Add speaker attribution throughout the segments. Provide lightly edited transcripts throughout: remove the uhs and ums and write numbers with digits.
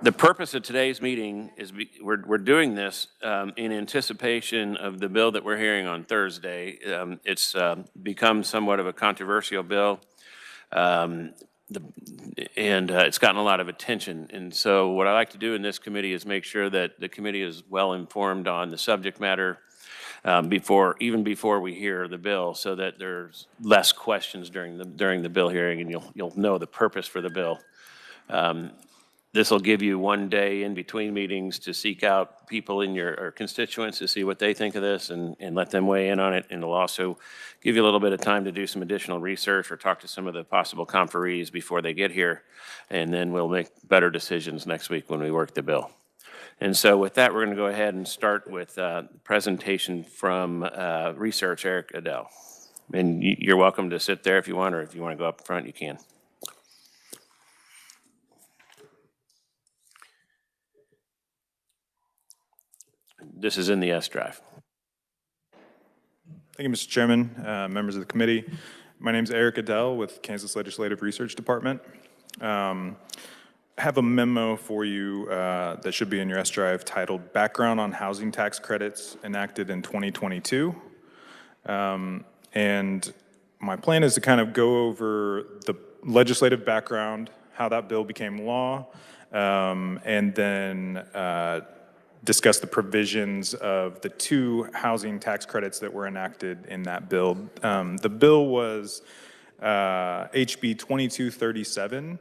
Speaker 1: The purpose of today's meeting is we're doing this in anticipation of the bill that we're hearing on Thursday. It's become somewhat of a controversial bill, and it's gotten a lot of attention. And so what I like to do in this committee is make sure that the committee is well informed on the subject matter even before we hear the bill, so that there's less questions during the bill hearing, and you'll know the purpose for the bill. This will give you one day in between meetings to seek out people in your constituents to see what they think of this and let them weigh in on it. And it'll also give you a little bit of time to do some additional research or talk to some of the possible conferees before they get here. And then we'll make better decisions next week when we work the bill. And so with that, we're going to go ahead and start with a presentation from Research, Eric Adell. And you're welcome to sit there if you want, or if you want to go up front, you can. This is in the S drive.
Speaker 2: Thank you, Mr. Chairman, members of the committee. My name is Eric Adell with Kansas Legislative Research Department. I have a memo for you that should be in your S drive titled Background on Housing Tax Credits Enacted in 2022. And my plan is to kind of go over the legislative background, how that bill became law, and then discuss the provisions of the two housing tax credits that were enacted in that bill. The bill was HB 2237,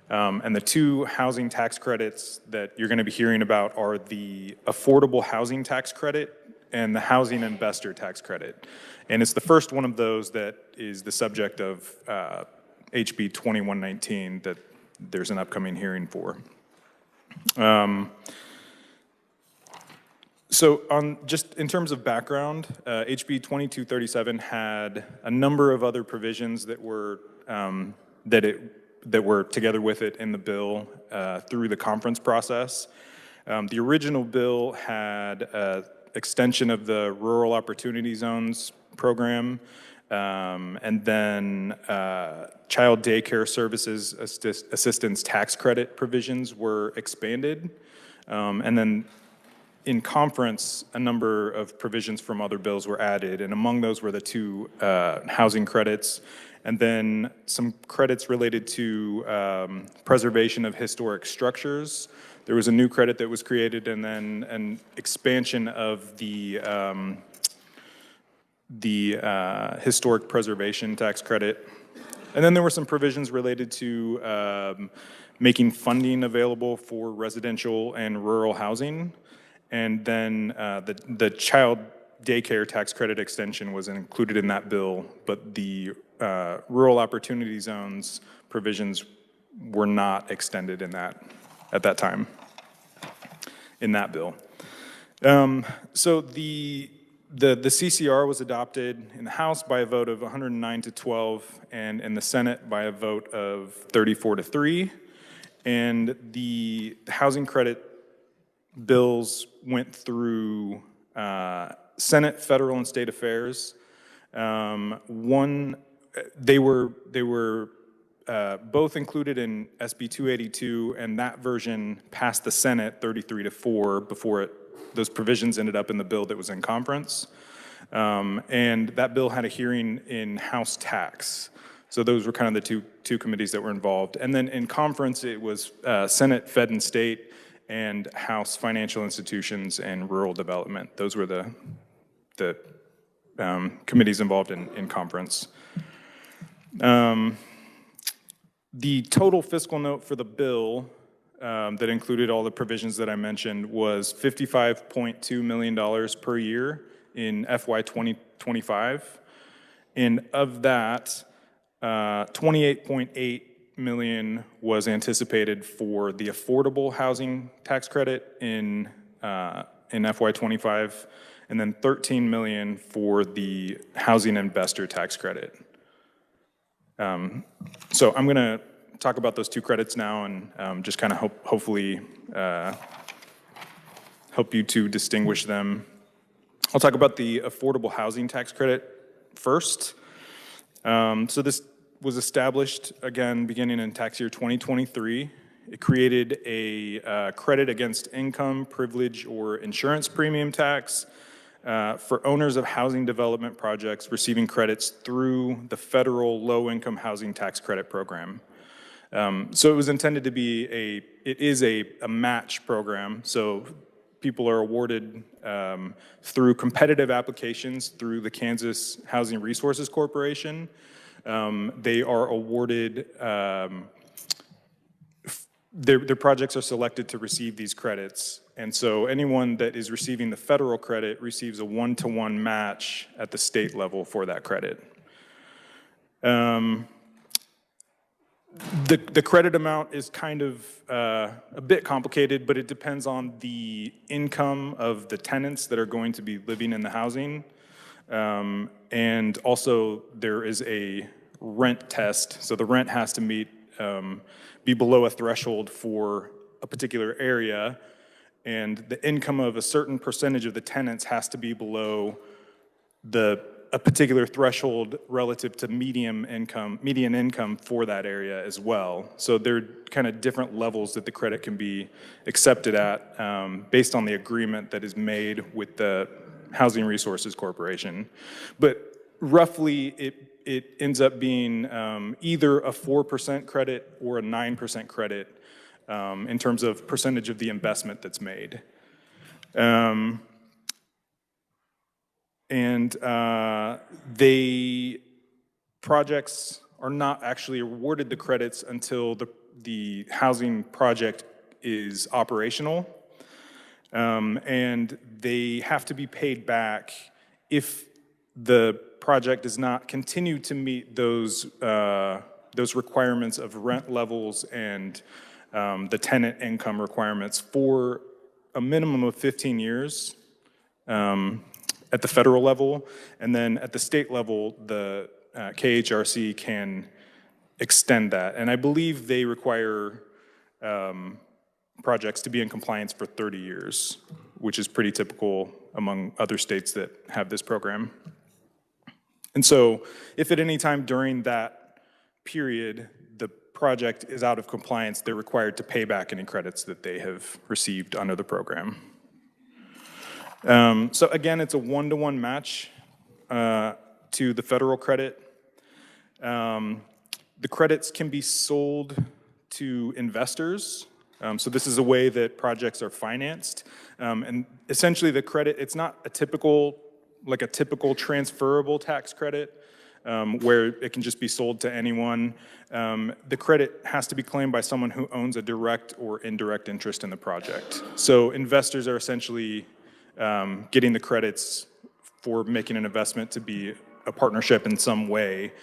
Speaker 2: and the two housing tax credits that you're going to be hearing about are the Affordable Housing Tax Credit and the Housing Investor Tax Credit. And it's the first one of those that is the subject of HB 2119 that there's an upcoming hearing for. So just in terms of background, HB 2237 had a number of other provisions that were that were together with it in the bill through the conference process. The original bill had extension of the Rural Opportunity Zones program, and then child daycare services assistance tax credit provisions were expanded, and then in conference, a number of provisions from other bills were added, and among those were the two housing credits, and then some credits related to preservation of historic structures. There was a new credit that was created, and then an expansion of the historic preservation tax credit. And then there were some provisions related to making funding available for residential and rural housing. And then the child daycare tax credit extension was included in that bill, but the rural opportunity zones provisions were not extended in that at that time in that bill. So the CCR was adopted in the House by a vote of 109 to 12, and in the Senate by a vote of 34 to 3. And the housing credit bills went through Senate, federal, and state affairs. They were both included in SB 282, and that version passed the Senate 33 to 4 before those provisions ended up in the bill that was in conference. And that bill had a hearing in House Tax. So those were kind of the two committees that were involved. And then in conference, it was Senate, Fed, and State, and House Financial Institutions and Rural Development. Those were the committees involved in conference. The total fiscal note for the bill that included all the provisions that I mentioned was $55.2 million per year in FY 2025. And of that, 28.8 million was anticipated for the affordable housing tax credit in FY 25, and then 13 million for the housing investor tax credit. So I'm going to talk about those two credits now, and just kind of hopefully help you to distinguish them. I'll talk about the affordable housing tax credit first. So this was established, again, beginning in tax year 2023, It created a credit against income, privilege, or insurance premium tax for owners of housing development projects receiving credits through the federal low-income housing tax credit program. So it was intended to be it is a match program. So people are awarded through competitive applications through the Kansas Housing Resources Corporation. They are awarded, their projects are selected to receive these credits. And so anyone that is receiving the federal credit receives a one-to-one match at the state level for that credit. The credit amount is kind of a bit complicated, but it depends on the income of the tenants that are going to be living in the housing. And also there is a rent test. So the rent has to be below a threshold for a particular area. And the income of a certain percentage of the tenants has to be below a particular threshold relative to median income for that area as well. So there are kind of different levels that the credit can be accepted at based on the agreement that is made with the Housing Resources Corporation. But roughly it ends up being either a 4% credit or a 9% credit in terms of percentage of the investment that's made. Projects are not actually awarded the credits until the housing project is operational. And they have to be paid back if the project does not continue to meet those requirements of rent levels and the tenant income requirements for a minimum of 15 years. At the federal level, and then at the state level, the KHRC can extend that. And I believe they require projects to be in compliance for 30 years, which is pretty typical among other states that have this program. And so if at any time during that period the project is out of compliance, they're required to pay back any credits that they have received under the program. So again, it's a one-to-one match to the federal credit. The credits can be sold to investors. So this is a way that projects are financed. And essentially the credit, it's not a typical transferable tax credit where it can just be sold to anyone. The credit has to be claimed by someone who owns a direct or indirect interest in the project. So investors are essentially getting the credits for making an investment to be a partnership in some way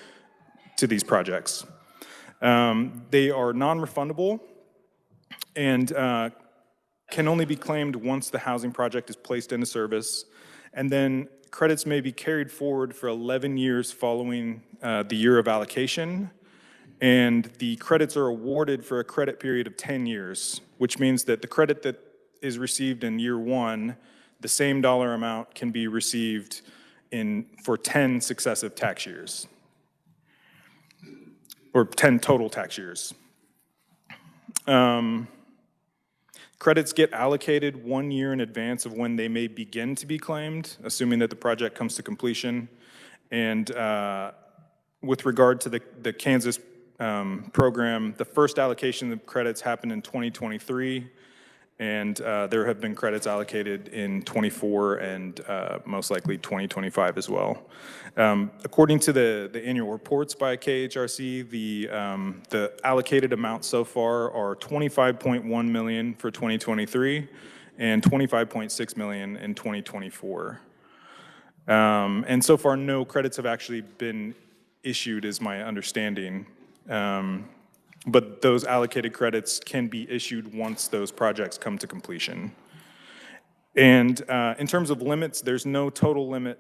Speaker 2: to these projects. They are non-refundable and can only be claimed once the housing project is placed into service. And then credits may be carried forward for 11 years following the year of allocation. And the credits are awarded for a credit period of 10 years, which means that the credit that is received in year one, the same dollar amount can be received for 10 successive tax years, or 10 total tax years. Credits get allocated 1 year in advance of when they may begin to be claimed, assuming that the project comes to completion. And with regard to the Kansas program, the first allocation of credits happened in 2023. And there have been credits allocated in 24 and most likely 2025 as well. According to the annual reports by KHRC, the allocated amounts so far are $25.1 million for 2023 and $25.6 million in 2024. And so far, no credits have actually been issued, is my understanding. But those allocated credits can be issued once those projects come to completion. And in terms of limits, there's no limit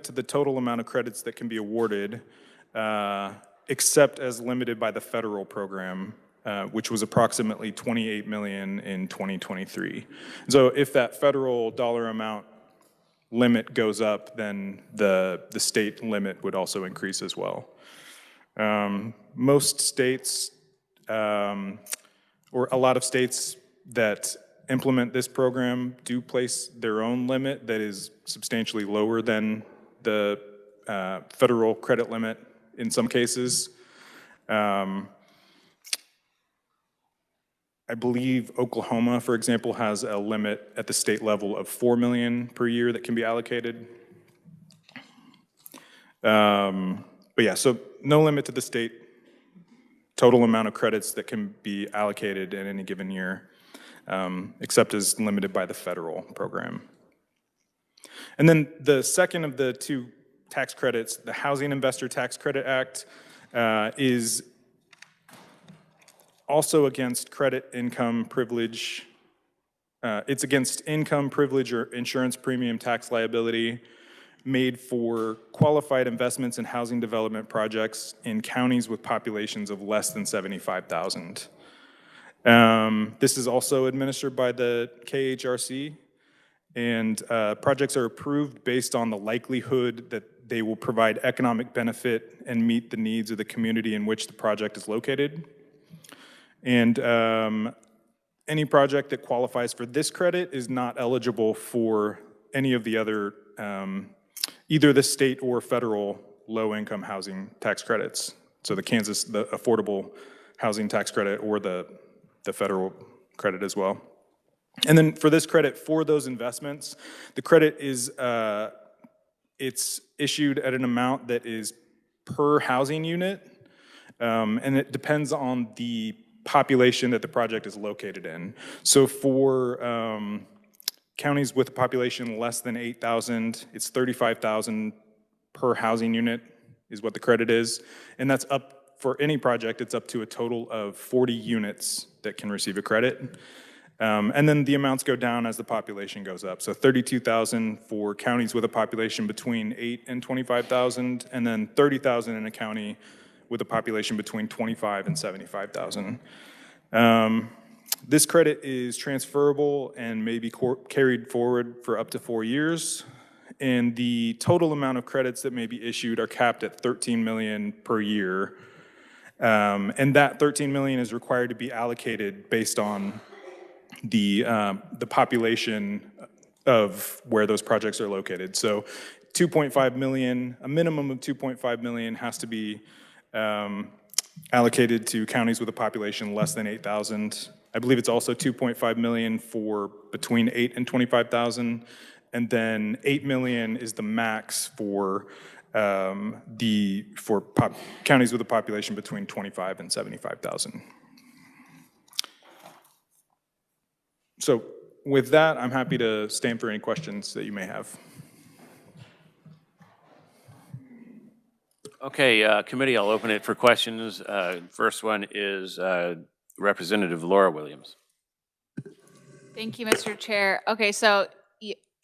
Speaker 2: to the total amount of credits that can be awarded, except as limited by the federal program, which was approximately $28 million in 2023. So if that federal dollar amount limit goes up, then the state limit would also increase as well. Most states or a lot of states that implement this program do place their own limit that is substantially lower than the federal credit limit in some cases. I believe Oklahoma, for example, has a limit at the state level of $4 million per year that can be allocated. But yeah, so no limit to the state total amount of credits that can be allocated in any given year, except as limited by the federal program. And then the second of the two tax credits, the Housing Investor Tax Credit Act, is also against credit income privilege. It's against income privilege or insurance premium tax liability made for qualified investments in housing development projects in counties with populations of less than 75,000. This is also administered by the KHRC, and projects are approved based on the likelihood that they will provide economic benefit and meet the needs of the community in which the project is located. And any project that qualifies for this credit is not eligible for any of the other, either the state or federal low-income housing tax credits. So the affordable housing tax credit or the federal credit as well. And then for this credit, for those investments, the credit is, it's issued at an amount that is per housing unit, and it depends on the population that the project is located in. So for counties with a population less than 8,000, it's 35,000 per housing unit is what the credit is. And that's up, for any project, it's up to a total of 40 units that can receive a credit. And then the amounts go down as the population goes up. So 32,000 for counties with a population between 8 and 25,000, and then 30,000 in a county with a population between 25 and 75,000. This credit is transferable and may be carried forward for up to 4 years. And the total amount of credits that may be issued are capped at $13 million per year. And that $13 million is required to be allocated based on the population of where those projects are located. So 2.5 million, a minimum of 2.5 million has to be allocated to counties with a population less than 8,000. I believe it's also 2.5 million for between 8 and 25,000, and then 8 million is the max for counties with a population between 25 and 75,000. So with that, I'm happy to stand for any questions that you may have.
Speaker 1: Okay, committee, I'll open it for questions. First one is Representative Laura Williams.
Speaker 3: Thank you, Mr. Chair. Okay, so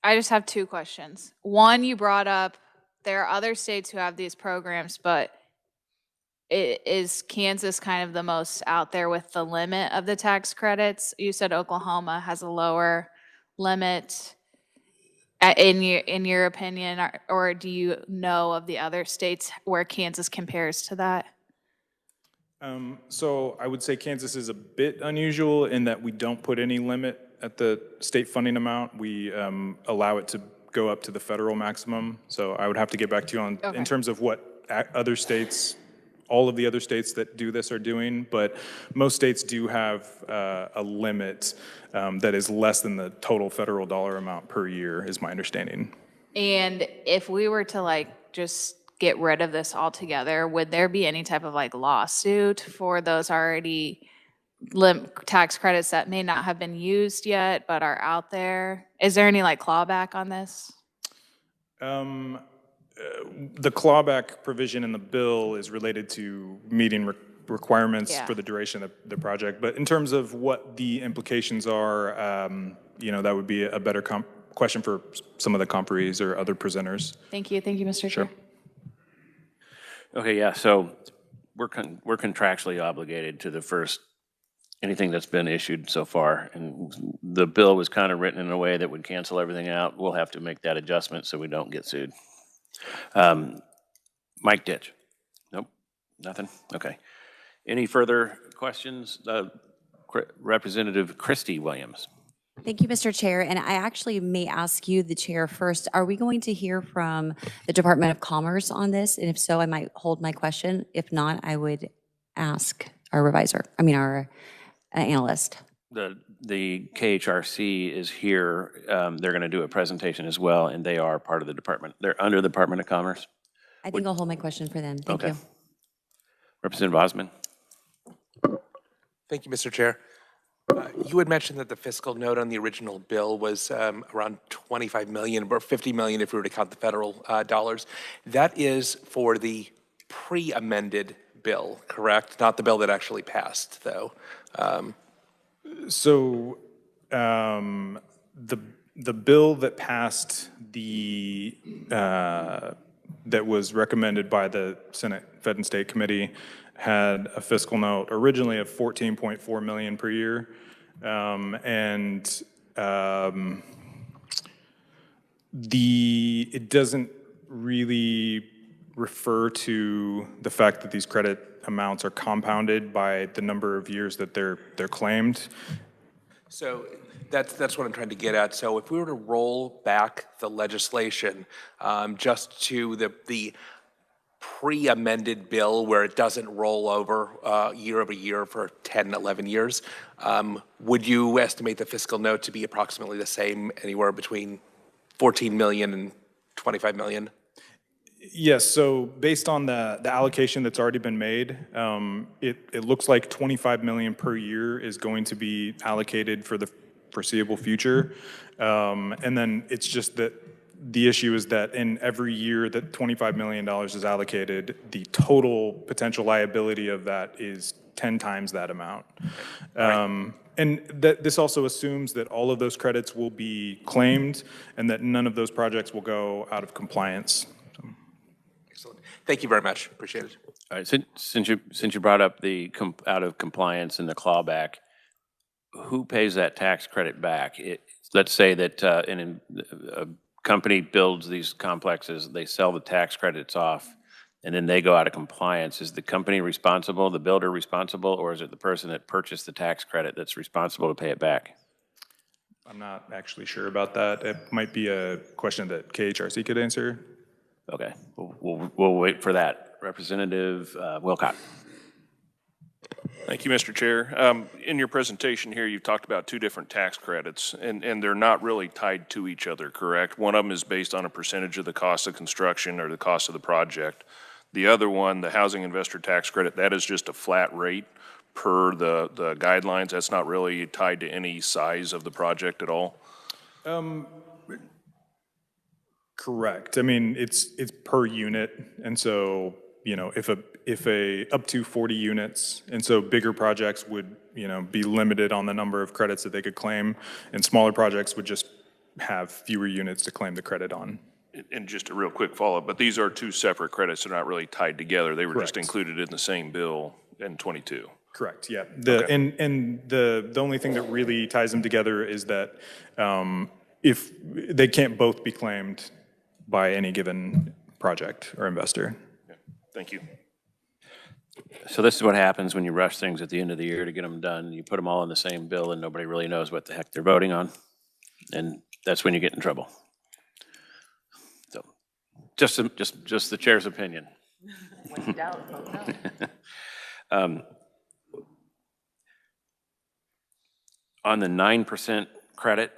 Speaker 3: I just have two questions. One, you brought up there are other states who have these programs, but is Kansas kind of the most out there with the limit of the tax credits? You said Oklahoma has a lower limit. In your opinion, or do you know of the other states where Kansas compares to that?
Speaker 2: So I would say Kansas is a bit unusual in that we don't put any limit at the state funding amount. We allow it to go up to the federal maximum. So I would have to get back to you on in terms of what other states, all of the other states that do this are doing, but most states do have a limit that is less than the total federal dollar amount per year, is my understanding.
Speaker 3: And if we were to just get rid of this altogether, would there be any type of lawsuit for those already tax credits that may not have been used yet but are out there? Is there any clawback on this?
Speaker 2: The clawback provision in the bill is related to meeting requirements for the duration of the project. But in terms of what the implications are, that would be a better question for some of the comprees or other presenters.
Speaker 3: Thank you, Mr. Chair.
Speaker 1: Okay, yeah. So we're contractually obligated to the first anything that's been issued so far, and the bill was kind of written in a way that would cancel everything out. We'll have to make that adjustment so we don't get sued. Mike Ditch. Nope, nothing. Okay. Any further questions? Representative Christy Williams.
Speaker 4: Thank you, Mr. Chair. And I actually may ask you, the chair, first, are we going to hear from the Department of Commerce on this? And if so, I might hold my question. If not, I would ask our our analyst.
Speaker 1: The KHRC is here. They're going to do a presentation as well, and they are part of the department. They're under the Department of Commerce.
Speaker 4: I think I'll hold my question for them. Thank you.
Speaker 1: Representative Osman.
Speaker 5: Thank you, Mr. Chair. You had mentioned that the fiscal note on the original bill was around 25 million, or 50 million if we were to count the federal dollars. That is for the pre-amended bill, correct? Not the bill that actually passed, though.
Speaker 2: So the bill that passed that was recommended by the Senate Fed and State Committee had a fiscal note originally of 14.4 million per year. It doesn't really refer to the fact that these credit amounts are compounded by the number of years that they're claimed.
Speaker 5: So that's what I'm trying to get at. So if we were to roll back the legislation just to the pre-amended bill where it doesn't roll over year over year for 10, 11 years, would you estimate the fiscal note to be approximately the same, anywhere between 14 million and 25 million?
Speaker 2: Yes, so based on the allocation that's already been made, it looks like 25 million per year is going to be allocated for the foreseeable future. And then it's just that the issue is that in every year that $25 million is allocated, the total potential liability of that is 10 times that amount. And this also assumes that all of those credits will be claimed and that none of those projects will go out of compliance.
Speaker 5: Excellent. Thank you very much. Appreciate it.
Speaker 1: All right, since you brought up the out of compliance and the clawback, who pays that tax credit back? Let's say that a company builds these complexes, they sell the tax credits off, and then they go out of compliance. Is the company responsible, the builder responsible, or is it the person that purchased the tax credit that's responsible to pay it back?
Speaker 2: I'm not actually sure about that. It might be a question that KHRC could answer.
Speaker 1: Okay, we'll wait for that. Representative Wilcott.
Speaker 6: Thank you, Mr. Chair. In your presentation here, you talked about two different tax credits, and they're not really tied to each other, correct? One of them is based on a percentage of the cost of construction or the cost of the project. The other one, the housing investor tax credit, that is just a flat rate per the guidelines. That's not really tied to any size of the project at all?
Speaker 2: Correct. I mean, it's per unit, and so if up to 40 units, and so bigger projects would be limited on the number of credits that they could claim, and smaller projects would just have fewer units to claim the credit on.
Speaker 6: And just a real quick follow-up, but these are two separate credits. They're not really tied together. They were
Speaker 2: Correct.
Speaker 6: just included in the same bill in 22.
Speaker 2: Correct. Yeah.
Speaker 6: Okay.
Speaker 2: And the only thing that really ties them together is that if they can't both be claimed by any given project or investor.
Speaker 6: Yeah. Thank you.
Speaker 1: So this is what happens when you rush things at the end of the year to get them done. You put them all in the same bill and nobody really knows what the heck they're voting on. And that's when you get in trouble. So just the chair's opinion. On the 9% credit,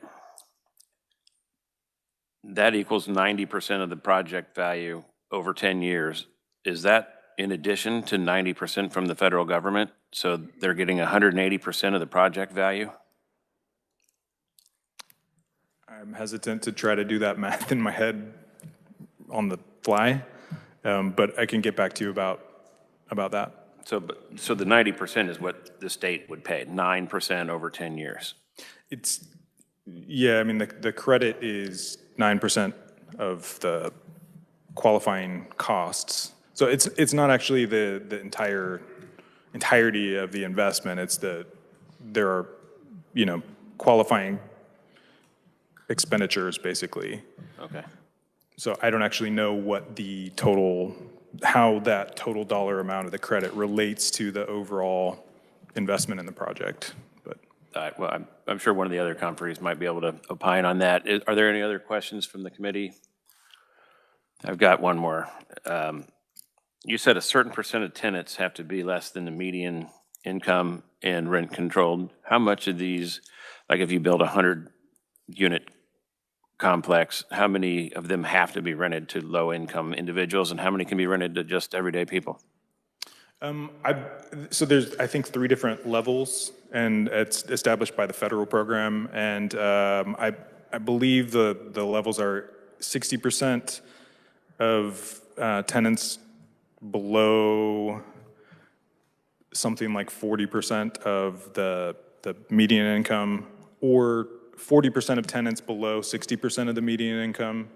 Speaker 1: that equals 90% of the project value over 10 years. Is that in addition to 90% from the federal government? So they're getting 180% of the project value?
Speaker 2: I'm hesitant to try to do that math in my head on the fly, but I can get back to you about that.
Speaker 1: So the 90% is what the state would pay, 9% over 10 years.
Speaker 2: Yeah, I mean, the credit is 9% of the qualifying costs. So it's not actually the entirety of the investment. It's there are qualifying expenditures basically.
Speaker 1: Okay.
Speaker 2: So I don't actually know what how that total dollar amount of the credit relates to the overall investment in the project.
Speaker 1: Well, I'm sure one of the other conferees might be able to opine on that. Are there any other questions from the committee? I've got one more. You said a certain percent of tenants have to be less than the median income and rent controlled. How much of these, like if you build a 100-unit complex, how many of them have to be rented to low-income individuals, and how many can be rented to just everyday people?
Speaker 2: So there's, I think, 3 different levels, and it's established by the federal program. And I believe the levels are 60% of tenants below something like 40% of the median income, or 40% of tenants below 60% of the median income.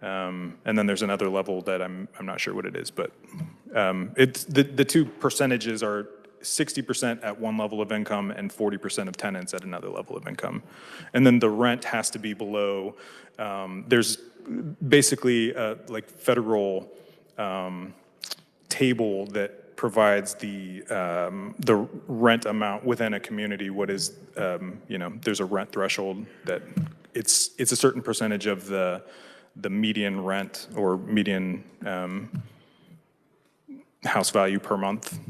Speaker 2: And then there's another level that I'm not sure what it is, but it's the 2 percentages are 60% at one level of income and 40% of tenants at another level of income. And then the rent has to be below, there's basically like federal table that provides the rent amount within a community. What is, there's a rent threshold that it's a certain percentage of the median rent or median house value per month.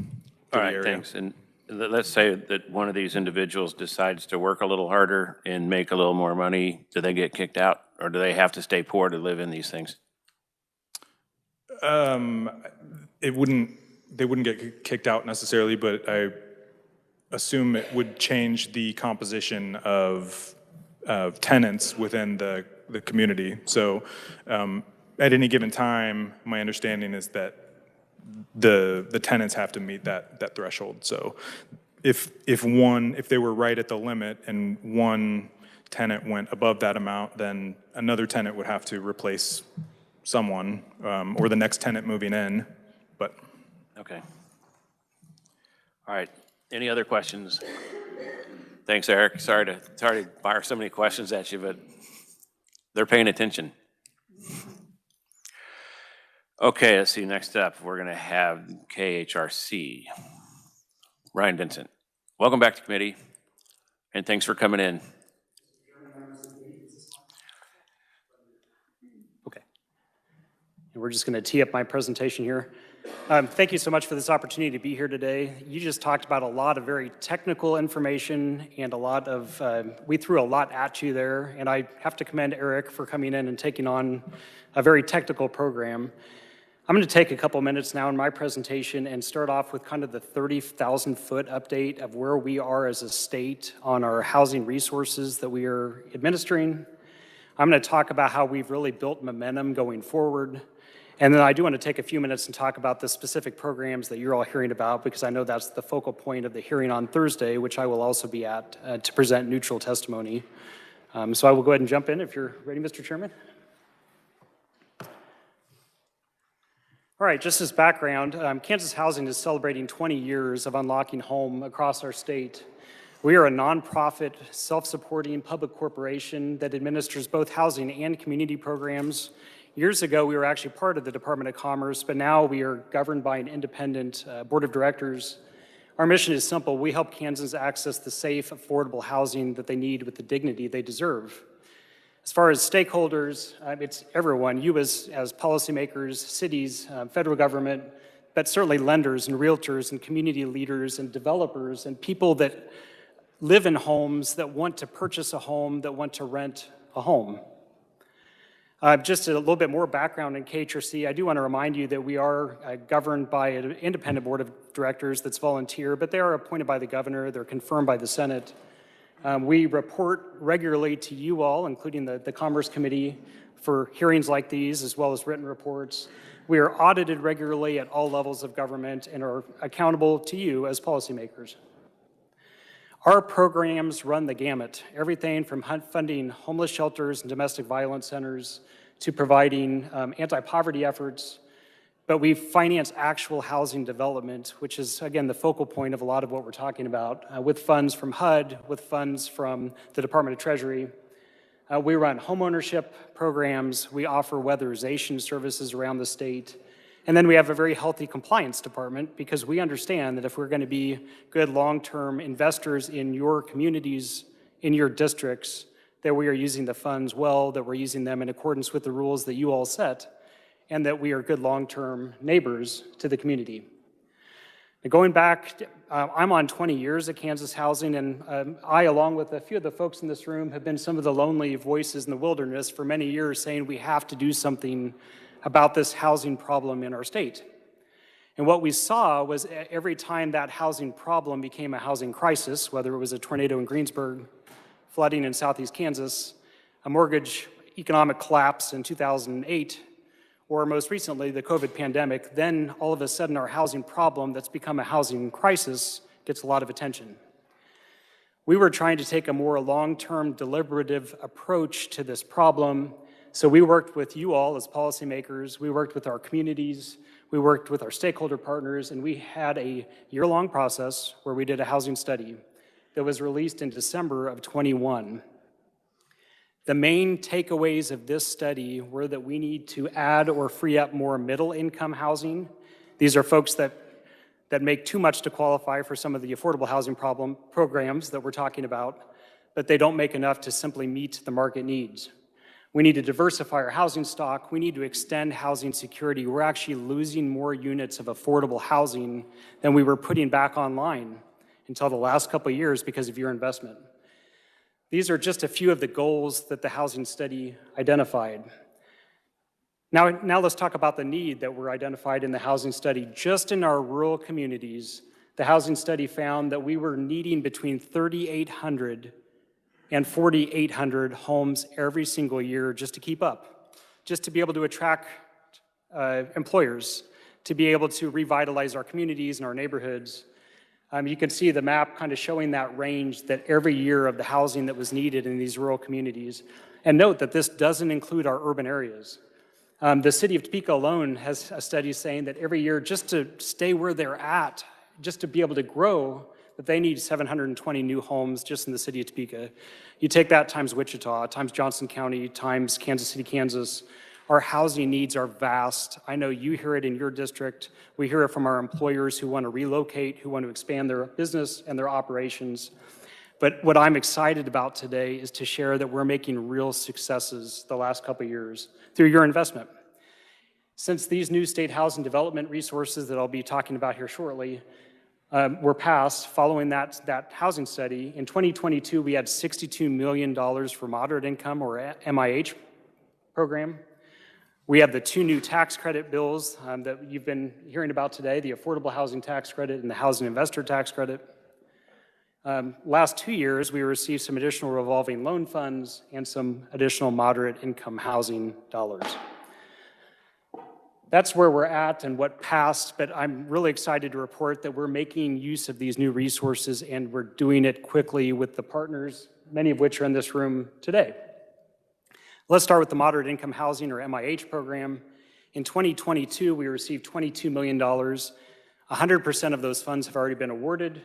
Speaker 1: All right, thanks. And let's say that one of these individuals decides to work a little harder and make a little more money. Do they get kicked out, or do they have to stay poor to live in these things?
Speaker 2: They wouldn't get kicked out necessarily, but I assume it would change the composition of tenants within the community. So at any given time, my understanding is that the tenants have to meet that threshold. So if they were right at the limit and one tenant went above that amount, then another tenant would have to replace someone, or the next tenant moving in. But
Speaker 1: okay. All right. Any other questions? Thanks, Eric. Sorry to fire so many questions at you, but they're paying attention. Okay, let's see. Next up, we're going to have KHRC. Ryan Vincent. Welcome back to committee, and thanks for coming in.
Speaker 7: Okay. And we're just going to tee up my presentation here. Thank you so much for this opportunity to be here today. You just talked about a lot of very technical information and a lot of, we threw a lot at you there, and I have to commend Eric for coming in and taking on a very technical program. I'm going to take a couple minutes now in my presentation and start off with kind of the 30,000-foot update of where we are as a state on our housing resources that we are administering. I'm going to talk about how we've really built momentum going forward. And then I do want to take a few minutes and talk about the specific programs that you're all hearing about, because I know that's the focal point of the hearing on Thursday, which I will also be at to present neutral testimony. So I will go ahead and jump in if you're ready, Mr. Chairman. All right, just as background, Kansas Housing is celebrating 20 years of unlocking home across our state. We are a nonprofit, self-supporting public corporation that administers both housing and community programs. Years ago, we were actually part of the Department of Commerce, but now we are governed by an independent board of directors. Our mission is simple. We help Kansans access the safe, affordable housing that they need with the dignity they deserve. As far as stakeholders, it's everyone, you as policymakers, cities, federal government, but certainly lenders and realtors and community leaders and developers and people that live in homes, that want to purchase a home, that want to rent a home. Just a little bit more background in KHRC, I do want to remind you that we are governed by an independent board of directors that's volunteer, but they are appointed by the governor, they're confirmed by the Senate. We report regularly to you all, including the Commerce Committee, for hearings like these, as well as written reports. We are audited regularly at all levels of government and are accountable to you as policymakers. Our programs run the gamut, everything from funding homeless shelters and domestic violence centers to providing anti-poverty efforts, but we finance actual housing development, which is, again, the focal point of a lot of what we're talking about, with funds from HUD, with funds from the Department of Treasury. We run homeownership programs, we offer weatherization services around the state, And then we have a very healthy compliance department because we understand that if we're going to be good long-term investors in your communities, in your districts, that we are using the funds well, that we're using them in accordance with the rules that you all set, and that we are good long-term neighbors to the community. Now, going back, I'm on 20 years at Kansas Housing, and I, along with a few of the folks in this room, have been some of the lonely voices in the wilderness for many years saying we have to do something about this housing problem in our state. And what we saw was every time that housing problem became a housing crisis, whether it was a tornado in Greensburg, flooding in southeast Kansas, a mortgage economic collapse in 2008, or most recently, the COVID pandemic, then all of a sudden our housing problem that's become a housing crisis gets a lot of attention. We were trying to take a more long-term deliberative approach to this problem. So we worked with you all as policymakers, we worked with our communities, we worked with our stakeholder partners, and we had a year-long process where we did a housing study that was released in December of 21. The main takeaways of this study were that we need to add or free up more middle-income housing. These are folks that make too much to qualify for some of the affordable housing programs that we're talking about, but they don't make enough to simply meet the market needs. We need to diversify our housing stock. We need to extend housing security. We're actually losing more units of affordable housing than we were putting back online until the last couple of years because of your investment. These are just a few of the goals that the housing study identified. Now let's talk about the need that were identified in the housing study. Just in our rural communities, the housing study found that we were needing between 3,800 and 4,800 homes every single year just to keep up, just to be able to attract employers, to be able to revitalize our communities and our neighborhoods. You can see the map kind of showing that range that every year of the housing that was needed in these rural communities. And note that this doesn't include our urban areas. The city of Topeka alone has a study saying that every year, just to stay where they're at, just to be able to grow, that they need 720 new homes just in the city of Topeka. You take that times Wichita, times Johnson County, times Kansas City, Kansas. Our housing needs are vast. I know you hear it in your district. We hear it from our employers who want to relocate, who want to expand their business and their operations. But what I'm excited about today is to share that we're making real successes the last couple of years through your investment. Since these new state housing development resources that I'll be talking about here shortly were passed following that housing study, in 2022 we had $62 million for moderate income or MIH program. We have the two new tax credit bills that you've been hearing about today, the Affordable Housing Tax Credit and the Housing Investor Tax Credit. Last 2 years, we received some additional revolving loan funds and some additional moderate income housing dollars. That's where we're at and what passed, but I'm really excited to report that we're making use of these new resources and we're doing it quickly with the partners, many of which are in this room today. Let's start with the Moderate Income Housing or MIH program. In 2022, we received $22 million. 100% of those funds have already been awarded.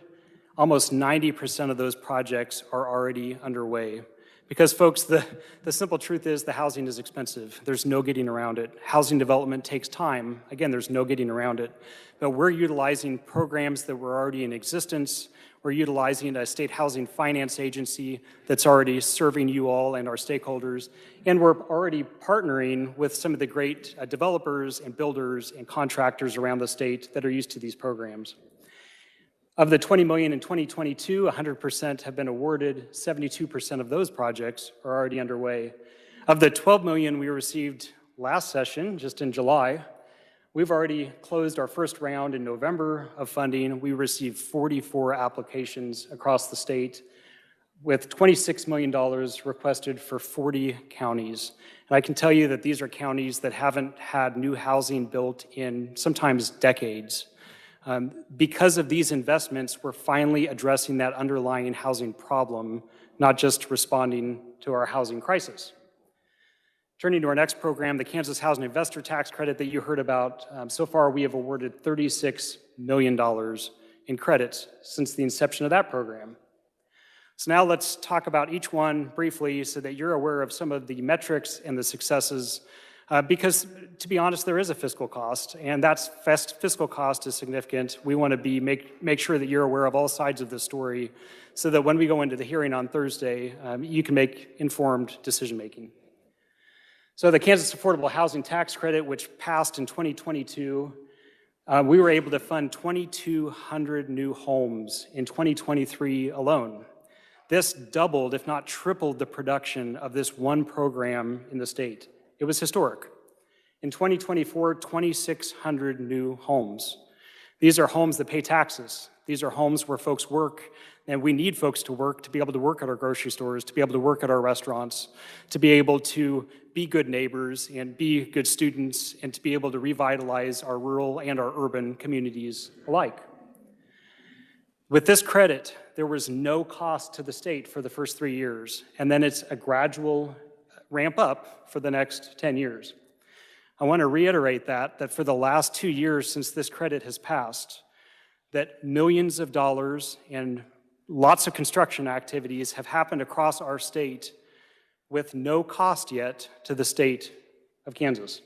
Speaker 7: Almost 90% of those projects are already underway. Because folks, the simple truth is the housing is expensive. There's no getting around it. Housing development takes time. Again, there's no getting around it. But we're utilizing programs that were already in existence. We're utilizing a state housing finance agency that's already serving you all and our stakeholders. And we're already partnering with some of the great developers and builders and contractors around the state that are used to these programs. Of the $20 million in 2022, 100% have been awarded. 72% of those projects are already underway. Of the $12 million we received last session, just in July, we've already closed our first round in November of funding. We received 44 applications across the state with $26 million requested for 40 counties. And I can tell you that these are counties that haven't had new housing built in sometimes decades. Because of these investments, we're finally addressing that underlying housing problem, not just responding to our housing crisis. Turning to our next program, the Kansas Housing Investor Tax Credit that you heard about, so far we have awarded $36 million in credits since the inception of that program. So now let's talk about each one briefly so that you're aware of some of the metrics and the successes Because, to be honest, there is a fiscal cost, and that fiscal cost is significant. We want to make sure that you're aware of all sides of the story so that when we go into the hearing on Thursday, you can make informed decision-making. So the Kansas Affordable Housing Tax Credit, which passed in 2022, we were able to fund 2,200 new homes in 2023 alone. This doubled, if not tripled, the production of this one program in the state. It was historic. In 2024, 2,600 new homes. These are homes that pay taxes. These are homes where folks work, and we need folks to work to be able to work at our grocery stores, to be able to work at our restaurants, to be able to be good neighbors and be good students, and to be able to revitalize our rural and our urban communities alike. With this credit, there was no cost to the state for the first 3 years, and then it's a gradual ramp up for the next 10 years. I want to reiterate that for the last 2 years since this credit has passed, that millions of dollars and lots of construction activities have happened across our state with no cost yet to the state of Kansas.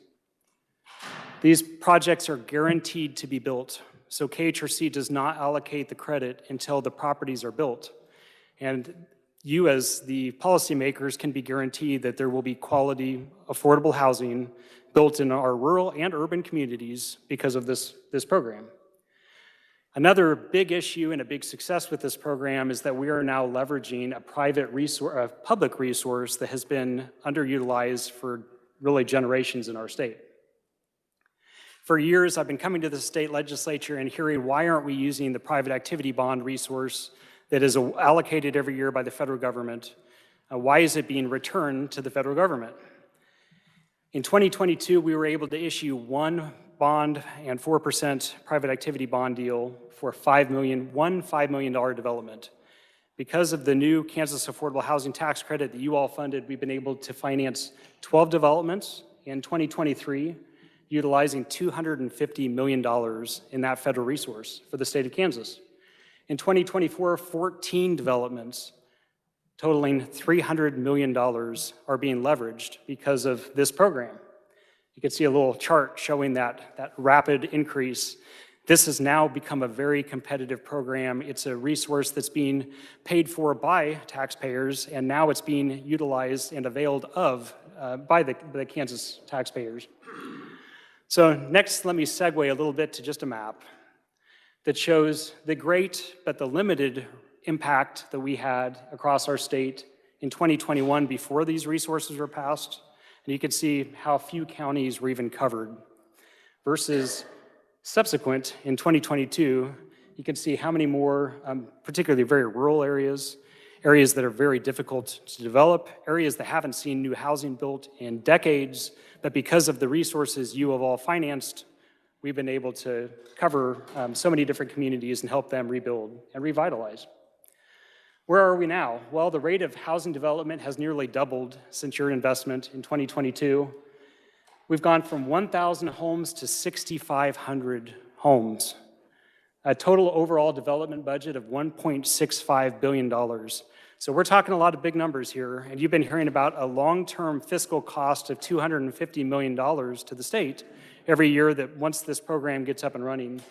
Speaker 7: These projects are guaranteed to be built, so KHRC does not allocate the credit until the properties are built. And you as the policymakers can be guaranteed that there will be quality, affordable housing built in our rural and urban communities because of this program. Another big issue and a big success with this program is that we are now leveraging a public resource that has been underutilized for really generations in our state. For years, I've been coming to the state legislature and hearing, why aren't we using the private activity bond resource that is allocated every year by the federal government? Why is it being returned to the federal government? In 2022, we were able to issue one bond and 4% private activity bond deal for $5 million development. Because of the new Kansas Affordable Housing Tax Credit that you all funded, we've been able to finance 12 developments in 2023, utilizing $250 million in that federal resource for the state of Kansas. In 2024, 14 developments totaling $300 million are being leveraged because of this program. You can see a little chart showing that rapid increase. This has now become a very competitive program. It's a resource that's being paid for by taxpayers, and now it's being utilized and availed of by the Kansas taxpayers. So next, let me segue a little bit to just a map that shows the great but the limited impact that we had across our state in 2021 before these resources were passed. And you can see how few counties were even covered. Versus subsequent in 2022, you can see how many more, particularly very rural areas, areas that are very difficult to develop, areas that haven't seen new housing built in decades, but because of the resources you have all financed, we've been able to cover so many different communities and help them rebuild and revitalize. Where are we now? Well, the rate of housing development has nearly doubled since your investment in 2022. We've gone from 1,000 homes to 6,500 homes, a total overall development budget of $1.65 billion. So we're talking a lot of big numbers here, and you've been hearing about a long-term fiscal cost of $250 million to the state every year that once this program gets up and running.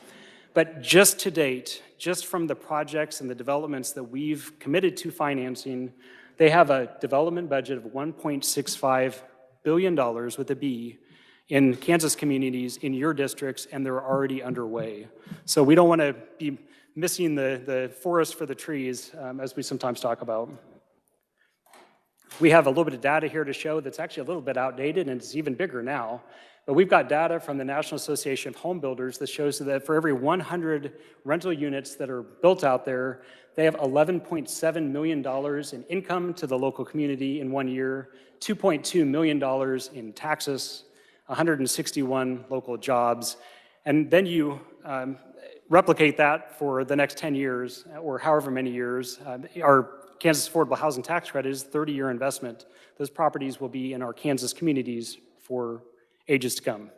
Speaker 7: But just to date, just from the projects and the developments that we've committed to financing, they have a development budget of $1.65 billion with a B in Kansas communities in your districts, and they're already underway. So we don't want to be missing the forest for the trees, as we sometimes talk about. We have a little bit of data here to show that's actually a little bit outdated, and it's even bigger now. But we've got data from the National Association of Home Builders that shows that for every 100 rental units that are built out there, they have $11.7 million in income to the local community in 1 year, $2.2 million in taxes, 161 local jobs. And then you replicate that for the next 10 years or however many years. Our Kansas Affordable Housing Tax Credit is a 30-year investment. Those properties will be in our Kansas communities for ages to come.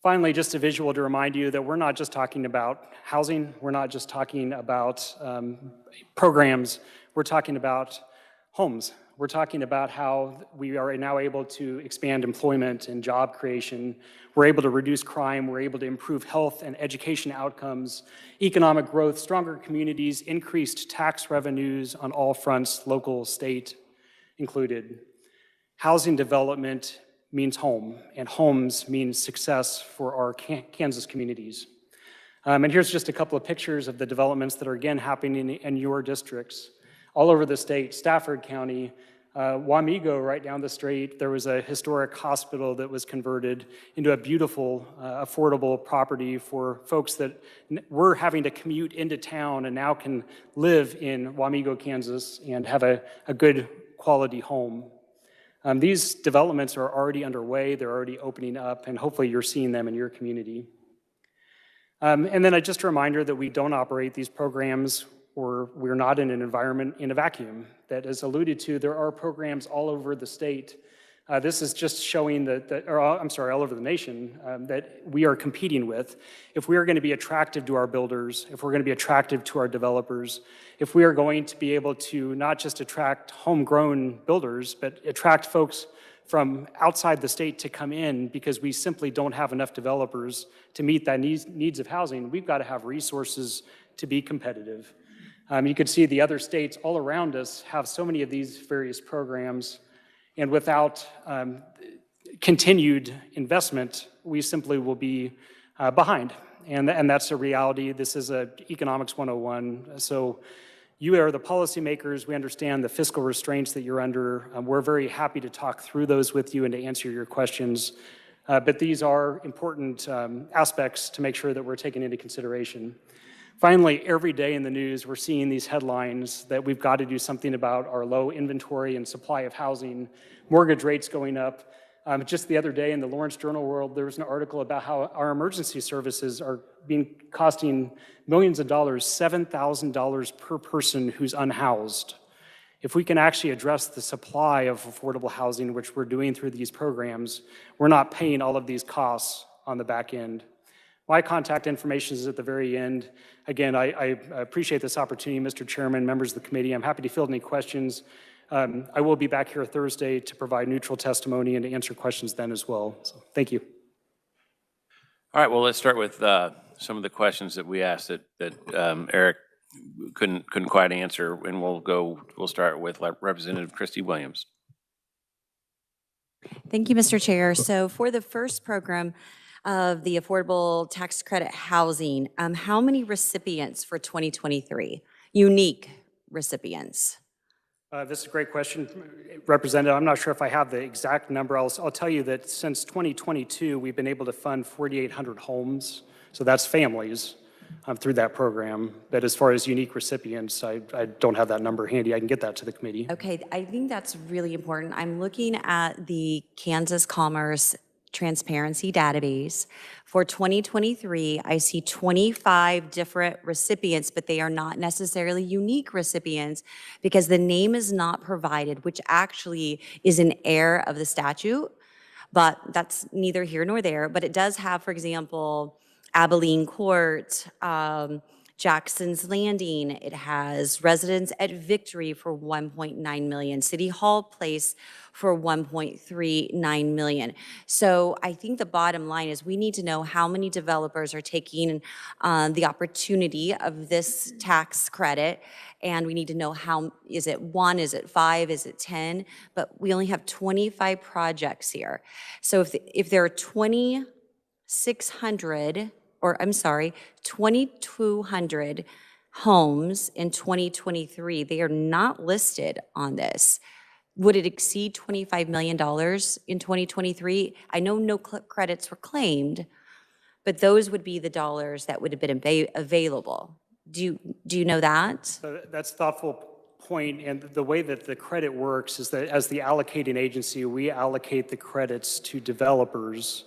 Speaker 7: Finally, just a visual to remind you that we're not just talking about housing, we're not just talking about programs, we're talking about Homes. We're talking about how we are now able to expand employment and job creation. We're able to reduce crime. We're able to improve health and education outcomes, economic growth, stronger communities, increased tax revenues on all fronts, local, state included. Housing development means home, and homes means success for our Kansas communities. And here's just a couple of pictures of the developments that are again happening in your districts. All over the state, Stafford County, Wamego, right down the street, there was a historic hospital that was converted into a beautiful, affordable property for folks that were having to commute into town and now can live in Wamego, Kansas, and have a good quality home. These developments are already underway, they're already opening up, and hopefully you're seeing them in your community. And then just a reminder that we don't operate these programs, or we're not in an environment in a vacuum. That, as alluded to, there are programs all over the state. This is just showing all over the nation that we are competing with. If we are going to be attractive to our builders, if we're going to be attractive to our developers, if we are going to be able to not just attract homegrown builders, but attract folks from outside the state to come in because we simply don't have enough developers to meet that needs of housing, we've got to have resources to be competitive. You can see the other states all around us have so many of these various programs, and without continued investment, we simply will be behind. And that's a reality. This is Economics 101. So you are the policymakers. We understand the fiscal restraints that you're under. We're very happy to talk through those with you and to answer your questions. But these are important aspects to make sure that we're taken into consideration. Finally, every day in the news, we're seeing these headlines that we've got to do something about our low inventory and supply of housing, mortgage rates going up. Just the other day in the Lawrence Journal World, there was an article about how our emergency services are costing millions of dollars, $7,000 per person who's unhoused. If we can actually address the supply of affordable housing, which we're doing through these programs, we're not paying all of these costs on the back end. My contact information is at the very end. Again, I appreciate this opportunity, Mr. Chairman, members of the committee. I'm happy to field any questions. I will be back here Thursday to provide neutral testimony and to answer questions then as well. So, thank you.
Speaker 1: All right, well, let's start with some of the questions that we asked that Eric couldn't quite answer, and we'll start with Representative Christy Williams.
Speaker 4: Thank you, Mr. Chair. So for the first program of the Affordable Tax Credit Housing, how many recipients for 2023? Unique recipients?
Speaker 7: This is a great question, Representative. I'm not sure if I have the exact number. I'll tell you that since 2022, we've been able to fund 4,800 homes. So that's families through that program. But as far as unique recipients, I don't have that number handy. I can get that to the committee.
Speaker 4: Okay, I think that's really important. I'm looking at the Kansas Commerce Transparency Database. For 2023, I see 25 different recipients, but they are not necessarily unique recipients because the name is not provided, which actually is an error of the statute, but that's neither here nor there. But it does have, for example, Abilene Court, Jackson's Landing. It has Residence at Victory for $1.9 million, City Hall Place for $1.39 million. So I think the bottom line is we need to know how many developers are taking the opportunity of this tax credit, and we need to know how, is it 1, is it 5, is it 10? But we only have 25 projects here. So if there are 2,200 homes in 2023. They are not listed on this. Would it exceed $25 million in 2023? I know no credits were claimed, but those would be the dollars that would have been available. Do you know that?
Speaker 7: So that's a thoughtful point, and the way that the credit works is that as the allocating agency, we allocate the credits to developers.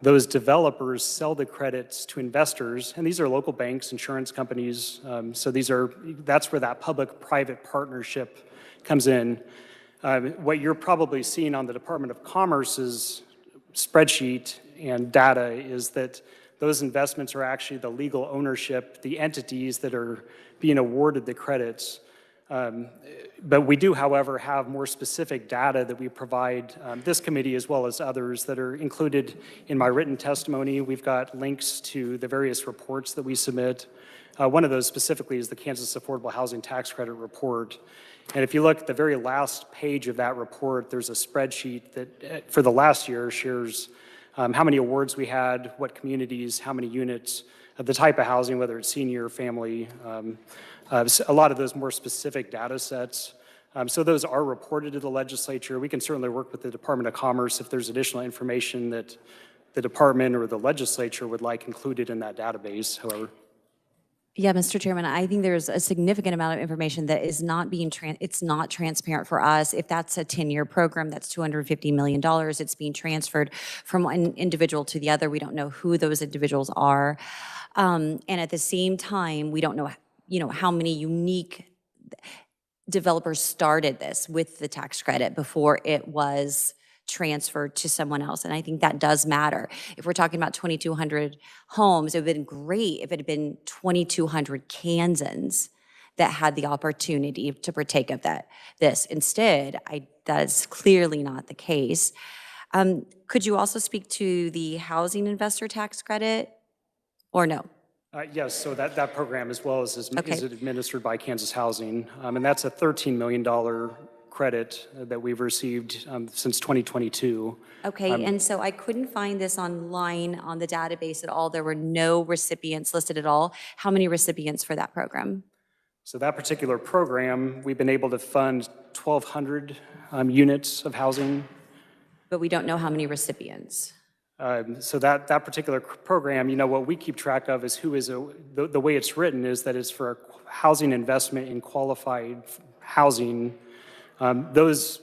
Speaker 7: Those developers sell the credits to investors, and these are local banks, insurance companies. So that's where that public-private partnership comes in. What you're probably seeing on the Department of Commerce's spreadsheet and data is that those investments are actually the legal ownership, the entities that are being awarded the credits. But we do, however, have more specific data that we provide this committee as well as others that are included in my written testimony. We've got links to the various reports that we submit. One of those specifically is the Kansas Affordable Housing Tax Credit Report. And if you look at the very last page of that report, there's a spreadsheet that for the last year shares how many awards we had, what communities, how many units, the type of housing, whether it's senior or family, a lot of those more specific data sets. So those are reported to the legislature. We can certainly work with the Department of Commerce if there's additional information that the department or the legislature would like included in that database, however.
Speaker 4: Yeah, Mr. Chairman, I think there's a significant amount of information that is not being, it's not transparent for us. If that's a 10-year program, that's $250 million. It's being transferred from one individual to the other. We don't know who those individuals are. And at the same time, we don't know, how many unique developers started this with the tax credit before it was transferred to someone else. And I think that does matter. If we're talking about 2,200 homes, it would have been great if it had been 2,200 Kansans that had the opportunity to partake of this. Instead, that is clearly not the case. Could you also speak to the housing investor tax credit or no?
Speaker 7: Yes, so that program as well is
Speaker 4: Okay.
Speaker 7: administered by Kansas Housing. And that's a $13 million credit that we've received since 2022.
Speaker 4: Okay, and so I couldn't find this online on the database at all. There were no recipients listed at all. How many recipients for that program?
Speaker 7: So that particular program, we've been able to fund 1,200 units of housing.
Speaker 4: But we don't know how many recipients.
Speaker 7: So that particular program, what we keep track of is who is, the way it's written is that it's for housing investment in qualified housing. Those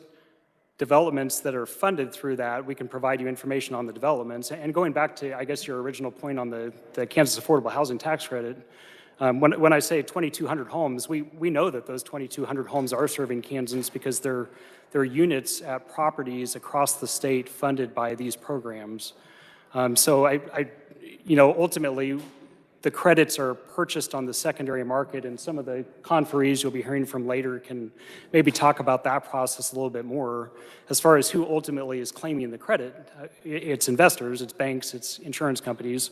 Speaker 7: developments that are funded through that, we can provide you information on the developments. And going back to, I guess, your original point on the Kansas Affordable Housing Tax Credit, when I say 2,200 homes, we know that those 2,200 homes are serving Kansans because they're units at properties across the state funded by these programs. So ultimately, the credits are purchased on the secondary market, and some of the conferees you'll be hearing from later can maybe talk about that process a little bit more. As far as who ultimately is claiming the credit, it's investors, it's banks, it's insurance companies.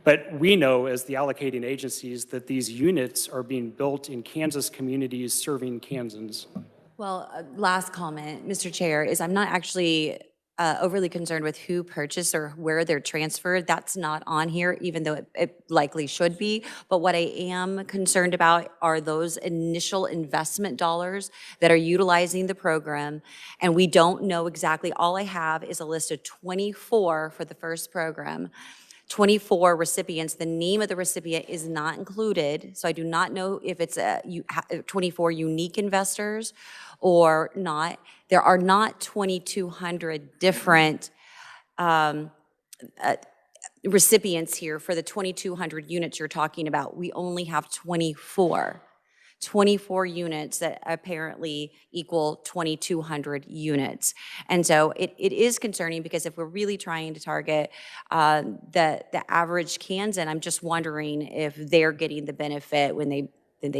Speaker 7: But we know as the allocating agencies that these units are being built in Kansas communities serving Kansans.
Speaker 4: Well, last comment, Mr. Chair, is I'm not actually overly concerned with who purchased or where they're transferred. That's not on here, even though it likely should be. But what I am concerned about are those initial investment dollars that are utilizing the program. And we don't know exactly. All I have is a list of 24 for the first program. 24 recipients. The name of the recipient is not included, so I do not know if it's 24 unique investors or not. There are not 2,200 different recipients here for the 2,200 units you're talking about. We only have 24 units that apparently equal 2,200 units. And so it is concerning because if we're really trying to target the average Kansan, I'm just wondering if they're getting the benefit when they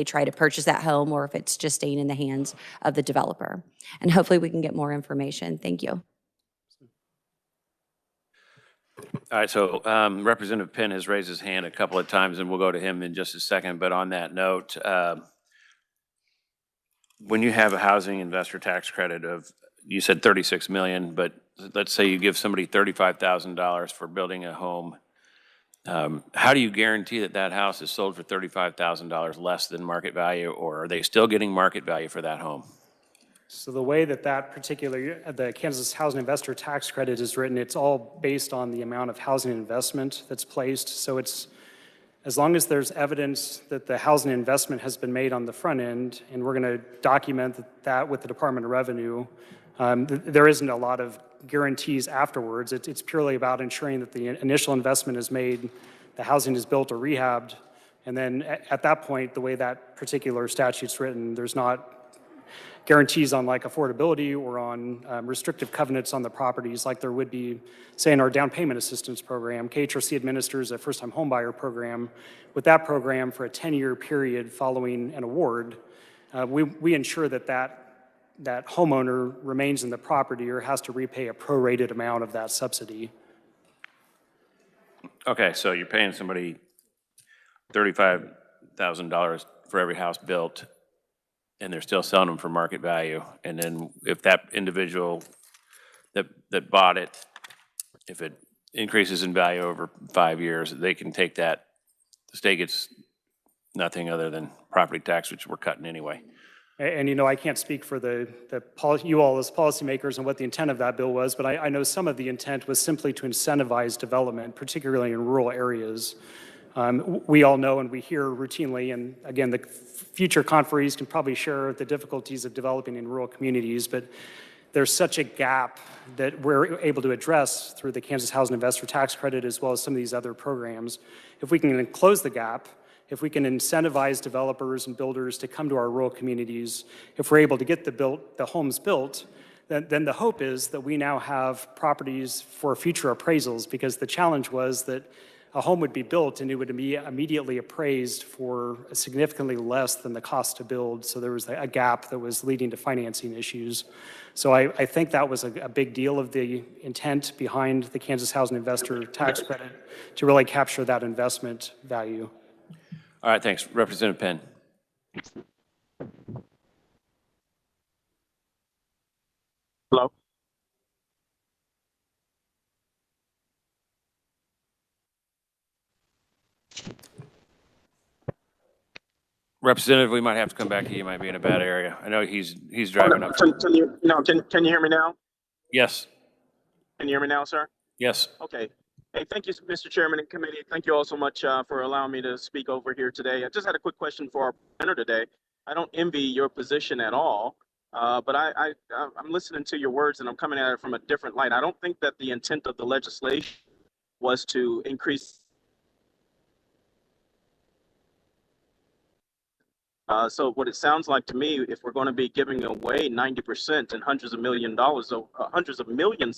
Speaker 4: try to purchase that home or if it's just staying in the hands of the developer. And hopefully we can get more information. Thank you.
Speaker 1: All right, so Representative Penn has raised his hand a couple of times, and we'll go to him in just a second. But on that note, when you have a housing investor tax credit of, you said 36 million, but let's say you give somebody $35,000 for building a home, how do you guarantee that that house is sold for $35,000 less than market value, or are they still getting market value for that home?
Speaker 7: So the way that particular, the Kansas Housing Investor Tax Credit is written, it's all based on the amount of housing investment that's placed. So it's, as long as there's evidence that the housing investment has been made on the front end, and we're going to document that with the Department of Revenue, there isn't a lot of guarantees afterwards. It's purely about ensuring that the initial investment is made, the housing is built or rehabbed, and then at that point, the way that particular statute's written, there's not guarantees on like affordability or on restrictive covenants on the properties like there would be, say, in our down payment assistance program. KHRC administers a first-time homebuyer program. With that program, for a 10-year period following an award, we ensure that that homeowner remains in the property or has to repay a prorated amount of that subsidy.
Speaker 1: Okay, so you're paying somebody $35,000 for every house built, and they're still selling them for market value. And then if that individual that bought it, if it increases in value over 5 years, they can take that. The state gets nothing other than property tax, which we're cutting anyway.
Speaker 7: And, you know, I can't speak for you all as policymakers and what the intent of that bill was, but I know some of the intent was simply to incentivize development, particularly in rural areas. We all know and we hear routinely, and again, the future conferees can probably share the difficulties of developing in rural communities, but there's such a gap that we're able to address through the Kansas Housing Investor Tax Credit as well as some of these other programs. If we can close the gap, if we can incentivize developers and builders to come to our rural communities, if we're able to get the homes built, then the hope is that we now have properties for future appraisals, because the challenge was that a home would be built and it would be immediately appraised for significantly less than the cost to build. So there was a gap that was leading to financing issues. So I think that was a big deal of the intent behind the Kansas Housing Investor Tax Credit, to really capture that investment value.
Speaker 1: All right, thanks. Representative Penn.
Speaker 8: Hello?
Speaker 1: Representative, we might have to come back to you. You might be in a bad area. I know he's driving up.
Speaker 8: Can you hear me now?
Speaker 1: Yes.
Speaker 8: Can you hear me now, sir?
Speaker 1: Yes.
Speaker 8: Okay. Hey, thank you, Mr. Chairman and committee. Thank you all so much for allowing me to speak over here today. I just had a quick question for our presenter today. I don't envy your position at all, but I'm listening to your words and I'm coming at it from a different light. I don't think that the intent of the legislation was to increase. So what it sounds like to me, if we're going to be giving away 90% and hundreds of millions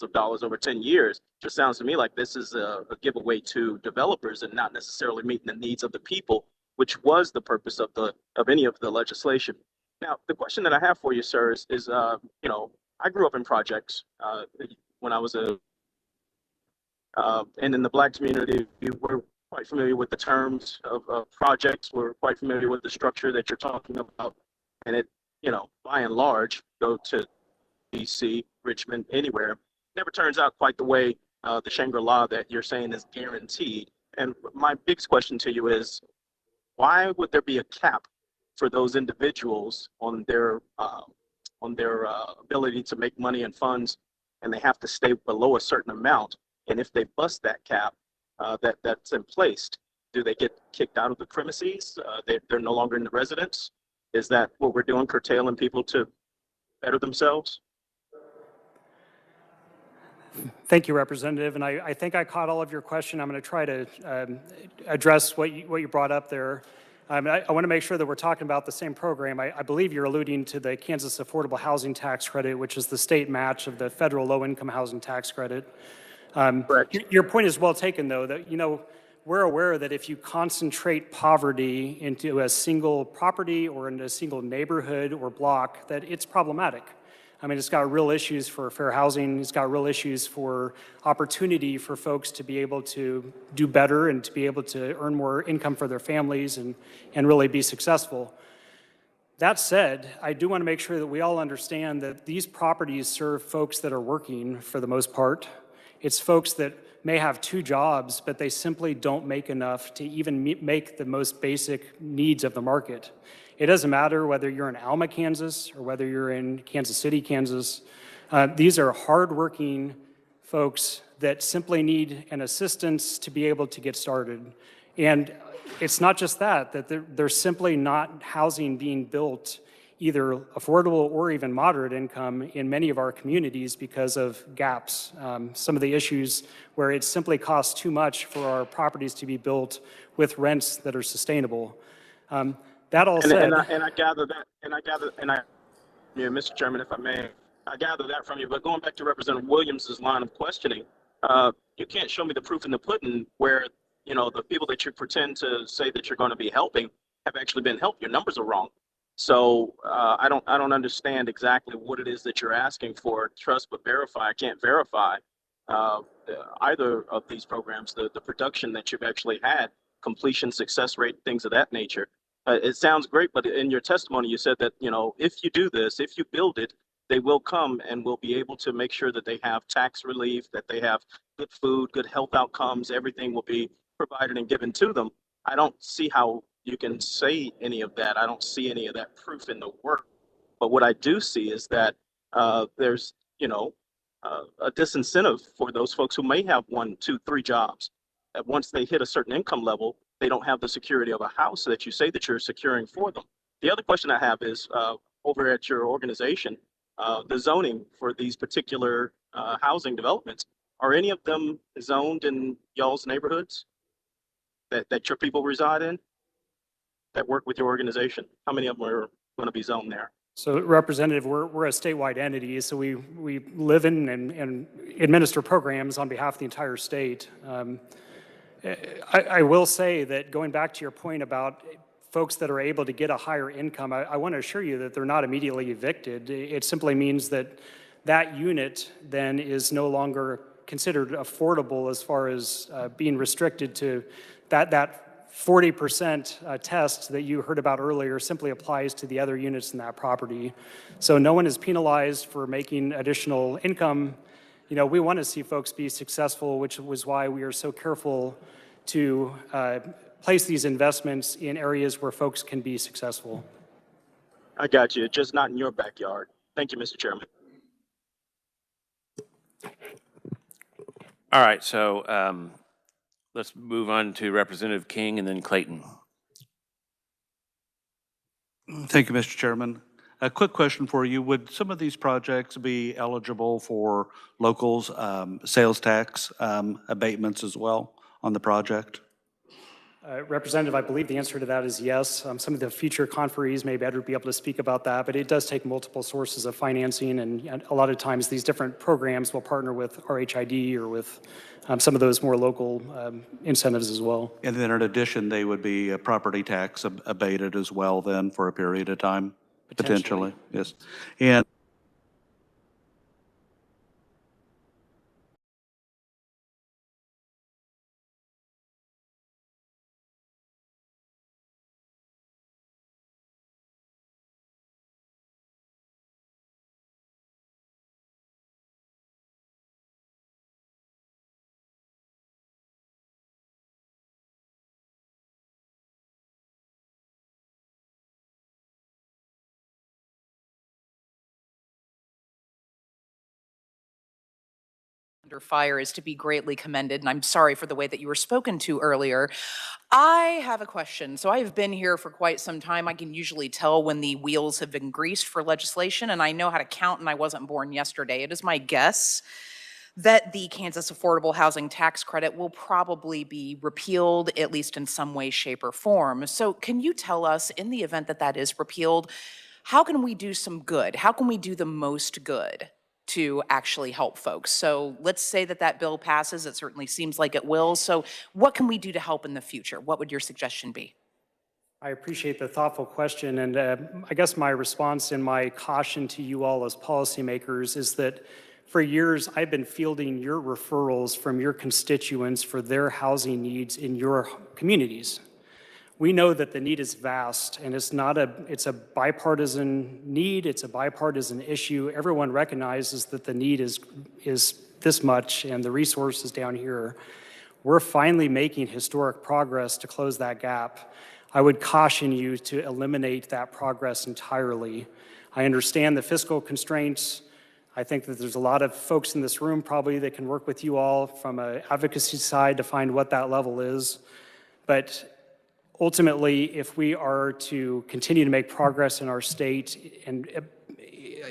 Speaker 8: of dollars over 10 years, just sounds to me like this is a giveaway to developers and not necessarily meeting the needs of the people, which was the purpose of any of the legislation. Now, the question that I have for you, sir, is you know, I grew up in projects when I was and in the Black community, we're quite familiar with the terms of projects. We're quite familiar with the structure that you're talking about. And it, you know, by and large, go to DC, Richmond, anywhere, never turns out quite the way the Shangri-La that you're saying is guaranteed. And my biggest question to you is, why would there be a cap for those individuals on their ability to make money and funds, and they have to stay below a certain amount? And if they bust that cap, that's in place, do they get kicked out of the premises? They're no longer in the residence? Is that what we're doing, curtailing people to better themselves?
Speaker 7: Thank you, Representative. And I think I caught all of your question. I'm going to try to address what you brought up there. I want to make sure that we're talking about the same program. I believe you're alluding to the Kansas Affordable Housing Tax Credit, which is the state match of the federal low-income housing tax credit. Your point is well taken, though, that, you know, we're aware that if you concentrate poverty into a single property or into a single neighborhood or block, that it's problematic. I mean, it's got real issues for fair housing. It's got real issues for opportunity for folks to be able to do better and to be able to earn more income for their families and really be successful. That said, I do want to make sure that we all understand that these properties serve folks that are working for the most part. It's folks that may have 2 jobs, but they simply don't make enough to even make the most basic needs of the market. It doesn't matter whether you're in Alma, Kansas, or whether you're in Kansas City, Kansas. These are hardworking folks that simply need an assistance to be able to get started. And it's not just that there's simply not housing being built, either affordable or even moderate income, in many of our communities because of gaps. Some of the issues where it simply costs too much for our properties to be built with rents that are sustainable. That all said,
Speaker 8: I gather that, yeah, Mr. Chairman, if I may, I gather that from you. But going back to Representative Williams's line of questioning, you can't show me the proof in the pudding where, you know, the people that you pretend to say that you're going to be helping have actually been helped. Your numbers are wrong. So I don't understand exactly what it is that you're asking for. Trust but verify. I can't verify uh, either of these programs. The production that you've actually had, completion, success rate, things of that nature. It sounds great, but in your testimony you said that, you know, if you do this, if you build it, they will come and will be able to make sure that they have tax relief, that they have good food, good health outcomes. Everything will be provided and given to them. I don't see how you can say any of that. I don't see any of that proof in the work. But what I do see is that there's, you know, a disincentive for those folks who may have 1, 2, 3 jobs. And once they hit a certain income level, they don't have the security of a house that you say that you're securing for them. The other question I have is over at your organization, the zoning for these particular housing developments, are any of them zoned in y'all's neighborhoods that your people reside in, that work with your organization? How many of them are going to be zoned there?
Speaker 7: So Representative, we're a statewide entity, so we live in and administer programs on behalf of the entire state. I will say that going back to your point about folks that are able to get a higher income, I want to assure you that they're not immediately evicted. It simply means that that unit then is no longer considered affordable as far as being restricted to that 40% test that you heard about earlier simply applies to the other units in that property. So no one is penalized for making additional income. You know, we want to see folks be successful, which was why we are so careful to place these investments in areas where folks can be successful.
Speaker 8: I got you. Just not in your backyard. Thank you, Mr. Chairman.
Speaker 1: All right, so let's move on to Representative King and then Clayton.
Speaker 9: Thank you, Mr. Chairman. A quick question for you. Would some of these projects be eligible for locals' sales tax abatements as well on the project?
Speaker 7: Representative, I believe the answer to that is yes. Some of the future conferees may better be able to speak about that, but it does take multiple sources of financing, and a lot of times these different programs will partner with RHID or with some of those more local incentives as well.
Speaker 9: And then in addition, they would be property tax abated as well then for a period of time? Potentially, yes. And
Speaker 10: under fire is to be greatly commended, and I'm sorry for the way that you were spoken to earlier. I have a question. So I've been here for quite some time. I can usually tell when the wheels have been greased for legislation, and I know how to count, and I wasn't born yesterday. It is my guess that the Kansas Affordable Housing Tax Credit will probably be repealed, at least in some way, shape, or form. So can you tell us, in the event that that is repealed, how can we do some good? How can we do the most good to actually help folks? So let's say that that bill passes. It certainly seems like it will. So what can we do to help in the future? What would your suggestion be?
Speaker 7: I appreciate the thoughtful question, and I guess my response and my caution to you all as policymakers is that for years I've been fielding your referrals from your constituents for their housing needs in your communities. We know that the need is vast, and it's a bipartisan need, it's a bipartisan issue. Everyone recognizes that the need is this much and the resources down here. We're finally making historic progress to close that gap. I would caution you to eliminate that progress entirely. I understand the fiscal constraints. I think that there's a lot of folks in this room probably that can work with you all from an advocacy side to find what that level is. But ultimately, if we are to continue to make progress in our state and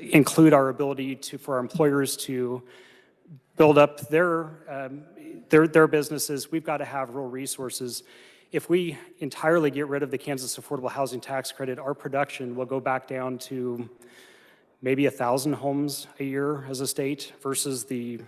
Speaker 7: include our ability for our employers to build up their businesses, we've got to have real resources. If we entirely get rid of the Kansas Affordable Housing Tax Credit, our production will go back down to maybe 1,000 homes a year as a state versus the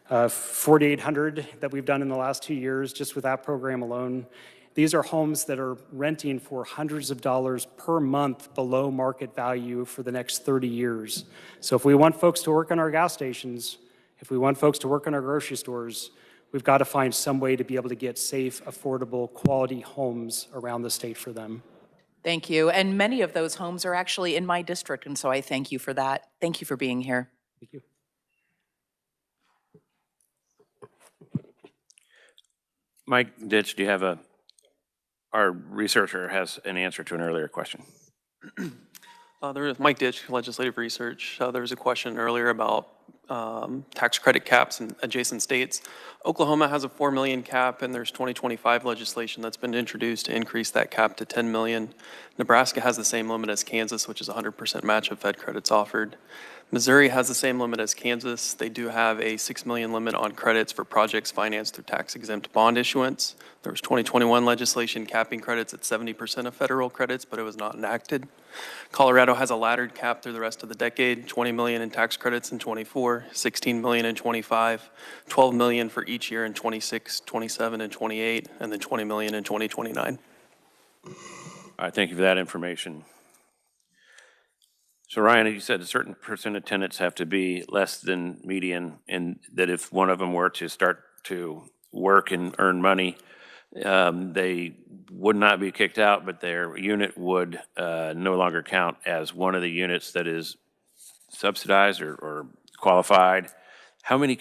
Speaker 7: 4,800 that we've done in the last 2 years just with that program alone. These are homes that are renting for hundreds of dollars per month below market value for the next 30 years. So if we want folks to work on our gas stations, if we want folks to work in our grocery stores, we've got to find some way to be able to get safe, affordable, quality homes around the state for them.
Speaker 10: Thank you. And many of those homes are actually in my district, and so I thank you for that. Thank you for being here.
Speaker 7: Thank you.
Speaker 1: Mike Ditch, do you have our researcher has an answer to an earlier question.
Speaker 11: There is Mike Ditch, Legislative Research. There was a question earlier about tax credit caps in adjacent states. Oklahoma has a 4 million cap, and there's 2025 legislation that's been introduced to increase that cap to 10 million. Nebraska has the same limit as Kansas, which is 100% match of Fed credits offered. Missouri has the same limit as Kansas. They do have a 6 million limit on credits for projects financed through tax-exempt bond issuance. There was 2021 legislation capping credits at 70% of federal credits, but it was not enacted. Colorado has a laddered cap through the rest of the decade, 20 million in tax credits in 24, 16 million in 25, 12 million for each year in 26, 27, and 28, and then 20 million in 2029.
Speaker 1: All right, thank you for that information. So Ryan, you said a certain percent of tenants have to be less than median, and that if one of them were to start to work and earn money, they would not be kicked out, but their unit would no longer count as one of the units that is subsidized or qualified. How many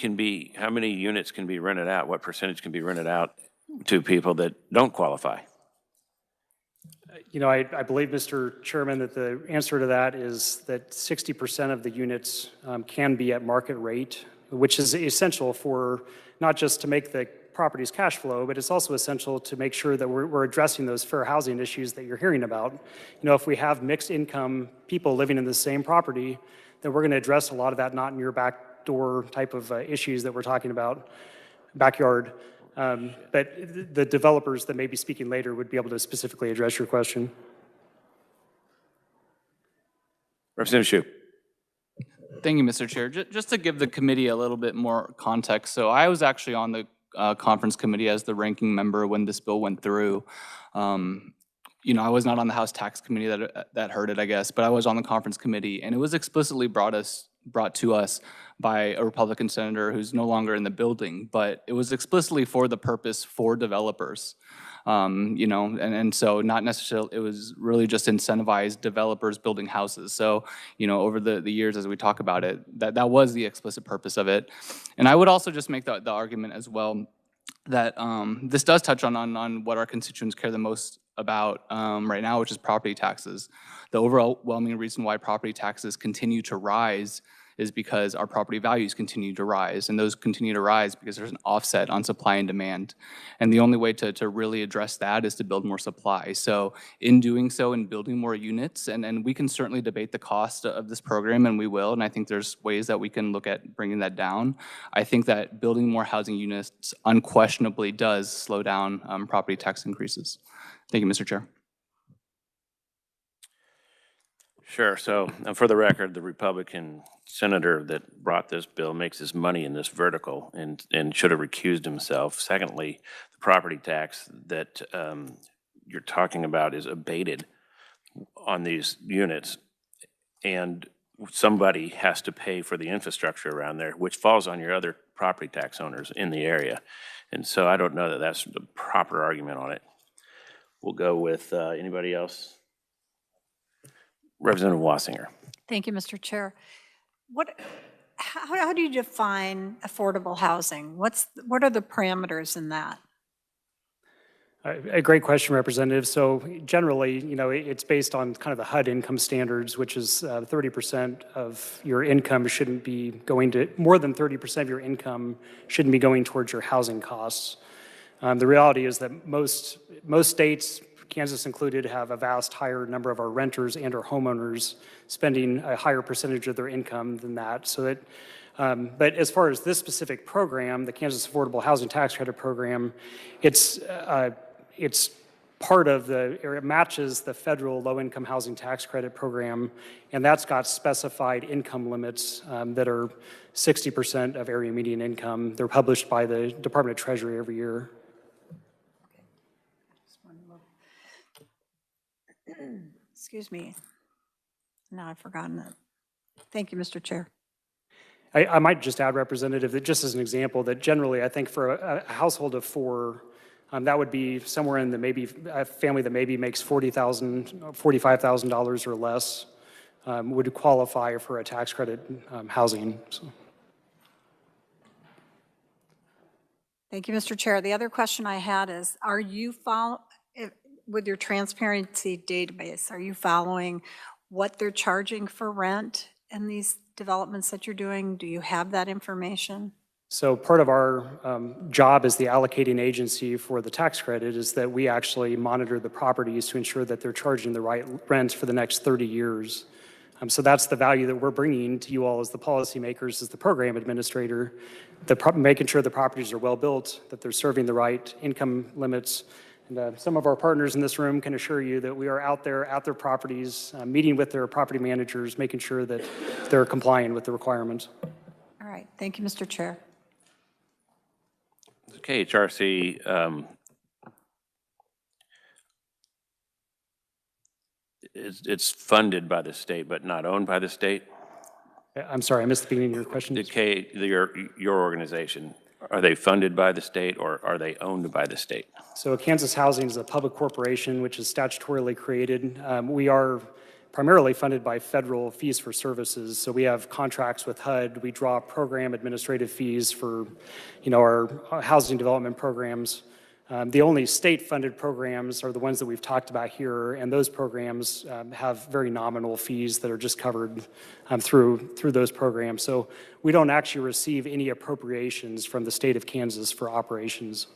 Speaker 1: units can be rented out? What percentage can be rented out to people that don't qualify?
Speaker 7: You know, I believe, Mr. Chairman, that the answer to that is that 60% of the units can be at market rate, which is essential for not just to make the property's cash flow, but it's also essential to make sure that we're addressing those fair housing issues that you're hearing about. You know, if we have mixed income people living in the same property, then we're going to address a lot of that not in your back door type of issues that we're talking about, backyard. But the developers that may be speaking later would be able to specifically address your question.
Speaker 1: Representative Shue.
Speaker 12: Thank you, Mr. Chair. Just to give the committee a little bit more context, so I was actually on the conference committee as the ranking member when this bill went through. You know, I was not on the House Tax Committee that heard it, I guess, but I was on the conference committee, and it was explicitly brought to us by a Republican senator who's no longer in the building, but it was explicitly for the purpose for developers. You know, and so not necessarily, it was really just incentivized developers building houses. So, you know, over the years as we talk about it, that was the explicit purpose of it. And I would also just make the argument as well that this does touch on what our constituents care the most about right now, which is property taxes. The overwhelming reason why property taxes continue to rise is because our property values continue to rise, and those continue to rise because there's an offset on supply and demand. And the only way to really address that is to build more supply. So in doing so, in building more units, and we can certainly debate the cost of this program, and we will, and I think there's ways that we can look at bringing that down. I think that building more housing units unquestionably does slow down property tax increases. Thank you, Mr. Chair.
Speaker 1: Sure. So for the record, the Republican senator that brought this bill makes his money in this vertical and should have recused himself. Secondly, the property tax that you're talking about is abated on these units, and somebody has to pay for the infrastructure around there, which falls on your other property tax owners in the area. And so I don't know that that's the proper argument on it. We'll go with anybody else? Representative Wassinger.
Speaker 13: Thank you, Mr. Chair. How do you define affordable housing? What are the parameters in that?
Speaker 7: A great question, Representative. So generally, you know, it's based on kind of the HUD income standards, which is 30% of your income shouldn't be going to, more than 30% of your income shouldn't be going towards your housing costs. The reality is that most states, Kansas included, have a vast higher number of our renters and our homeowners spending a higher percentage of their income than that. So that, but as far as this specific program, the Kansas Affordable Housing Tax Credit Program, it's part of it matches the federal low-income housing tax credit program, and that's got specified income limits that are 60% of area median income. They're published by the Department of Treasury every year.
Speaker 13: Excuse me. Now I've forgotten it. Thank you, Mr. Chair.
Speaker 7: I might just add, Representative, that just as an example, that generally, I think for a household of four, that would be somewhere in the maybe a family that maybe makes $45,000 or less would qualify for a tax credit housing. So.
Speaker 13: Thank you, Mr. Chair. The other question I had is, are you with your transparency database, are you following what they're charging for rent in these developments that you're doing? Do you have that information?
Speaker 7: So part of our job as the allocating agency for the tax credit is that we actually monitor the properties to ensure that they're charging the right rents for the next 30 years. So that's the value that we're bringing to you all as the policymakers, as the program administrator, making sure the properties are well built, that they're serving the right income limits. And some of our partners in this room can assure you that we are out there at their properties, meeting with their property managers, making sure that they're complying with the requirements.
Speaker 13: All right. Thank you, Mr. Chair.
Speaker 1: Okay, HRC, it's funded by the state, but not owned by the state?
Speaker 7: I'm sorry, I missed the beginning of your question.
Speaker 1: Your organization, are they funded by the state or are they owned by the state?
Speaker 7: So Kansas Housing is a public corporation which is statutorily created. We are primarily funded by federal fees for services. So we have contracts with HUD. We draw program administrative fees for, our housing development programs. The only state-funded programs are the ones that we've talked about here, and those programs have very nominal fees that are just covered through those programs. So we don't actually receive any appropriations from the state of Kansas for operations.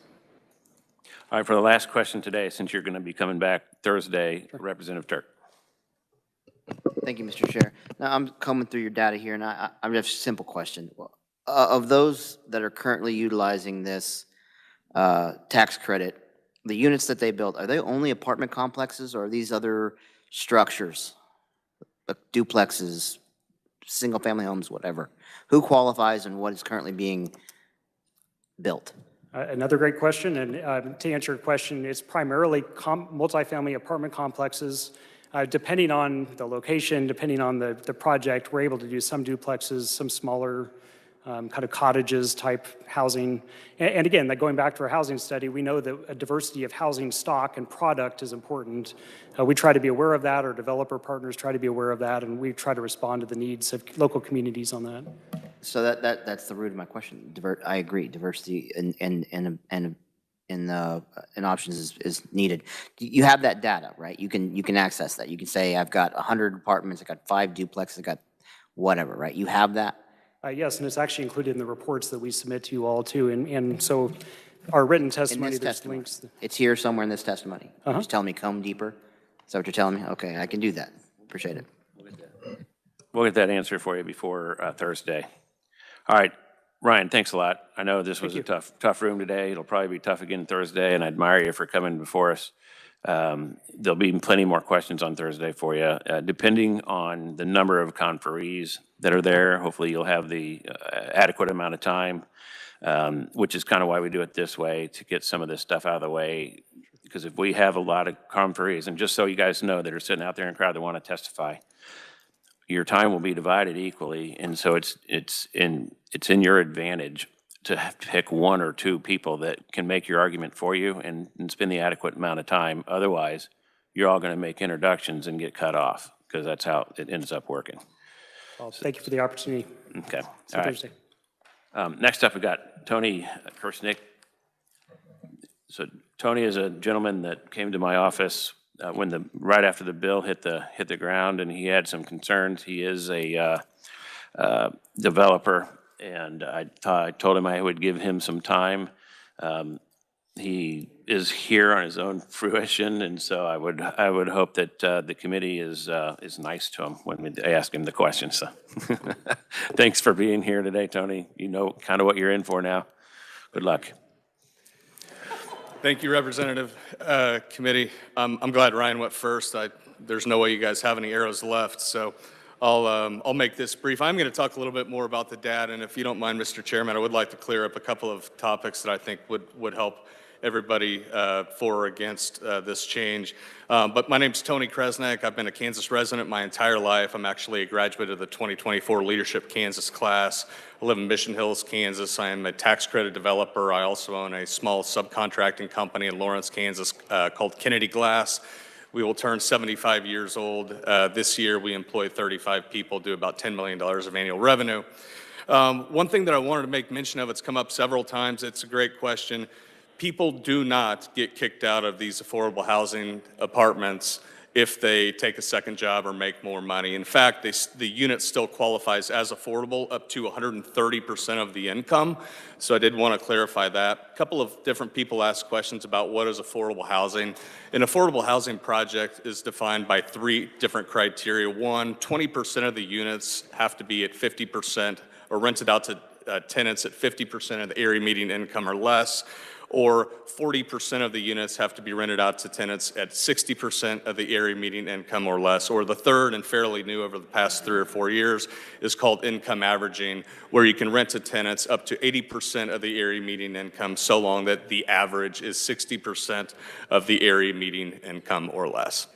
Speaker 1: All right, for the last question today, since you're going to be coming back Thursday, Representative Turk.
Speaker 14: Thank you, Mr. Chair. Now, I'm combing through your data here, and I have a simple question. Of those that are currently utilizing this tax credit, the units that they built, are they only apartment complexes, or are these other structures, like duplexes, single-family homes, whatever? Who qualifies and what is currently being built?
Speaker 7: Another great question, and to answer your question, it's primarily multifamily apartment complexes. Depending on the location, depending on the project, we're able to do some duplexes, some smaller kind of cottages type housing. And again, going back to our housing study, we know that a diversity of housing stock and product is important. We try to be aware of that, our developer partners try to be aware of that, and we try to respond to the needs of local communities on that.
Speaker 14: So that's the root of my question. I agree, diversity in options is needed. You have that data, right? You can access that. You can say, I've got 100 apartments, I've got 5 duplexes, I've got whatever, right? You have that?
Speaker 7: Yes, and it's actually included in the reports that we submit to you all too. And so our written testimony, there's links.
Speaker 14: It's here somewhere in this testimony. You're just telling me come deeper? Is that what you're telling me? Okay, I can do that. Appreciate it.
Speaker 1: We'll get that answer for you before Thursday. All right, Ryan, thanks a lot. I know this was a tough room today. It'll probably be tough again Thursday, and I admire you for coming before us. There'll be plenty more questions on Thursday for you. Depending on the number of conferees that are there, hopefully you'll have the adequate amount of time, which is kind of why we do it this way, to get some of this stuff out of the way. Because if we have a lot of conferees, and just so you guys know that are sitting out there in the crowd that want to testify, your time will be divided equally, and so it's in your advantage to pick 1 or 2 people that can make your argument for you and spend the adequate amount of time. Otherwise, you're all going to make introductions and get cut off, because that's how it ends up working.
Speaker 7: Well, thank you for the opportunity.
Speaker 1: Okay.
Speaker 7: See you Thursday.
Speaker 1: Next up, we got Tony Kersnick. So Tony is a gentleman that came to my office right after the bill hit the ground, and he had some concerns. He is a developer, and I told him I would give him some time. He is here on his own fruition, and so I would hope that the committee is nice to him when we ask him the questions. So, thanks for being here today, Tony. You know kind of what you're in for now. Good luck.
Speaker 15: Thank you, Representative. Committee, I'm glad Ryan went first. There's no way you guys have any arrows left, so I'll make this brief. I'm going to talk a little bit more about the data, and if you don't mind, Mr. Chairman, I would like to clear up a couple of topics that I think would help everybody for or against this change. But my name's Tony Kresnak. I've been a Kansas resident my entire life. I'm actually a graduate of the 2024 Leadership Kansas class. I live in Mission Hills, Kansas. I am a tax credit developer. I also own a small subcontracting company in Lawrence, Kansas called Kennedy Glass. We will turn 75 years old this year. We employ 35 people, do about $10 million of annual revenue. One thing that I wanted to make mention of, it's come up several times, it's a great question. People do not get kicked out of these affordable housing apartments if they take a second job or make more money. In fact, the unit still qualifies as affordable up to 130% of the income. So I did want to clarify that. A couple of different people asked questions about what is affordable housing. An affordable housing project is defined by 3 different criteria. One, 20% of the units have to be at 50% or rented out to tenants at 50% of the area median income or less, or 40% of the units have to be rented out to tenants at 60% of the area median income or less. Or the third, and fairly new over the past 3 or 4 years, is called income averaging, where you can rent to tenants up to 80% of the area median income so long that the average is 60% of the area median income or less.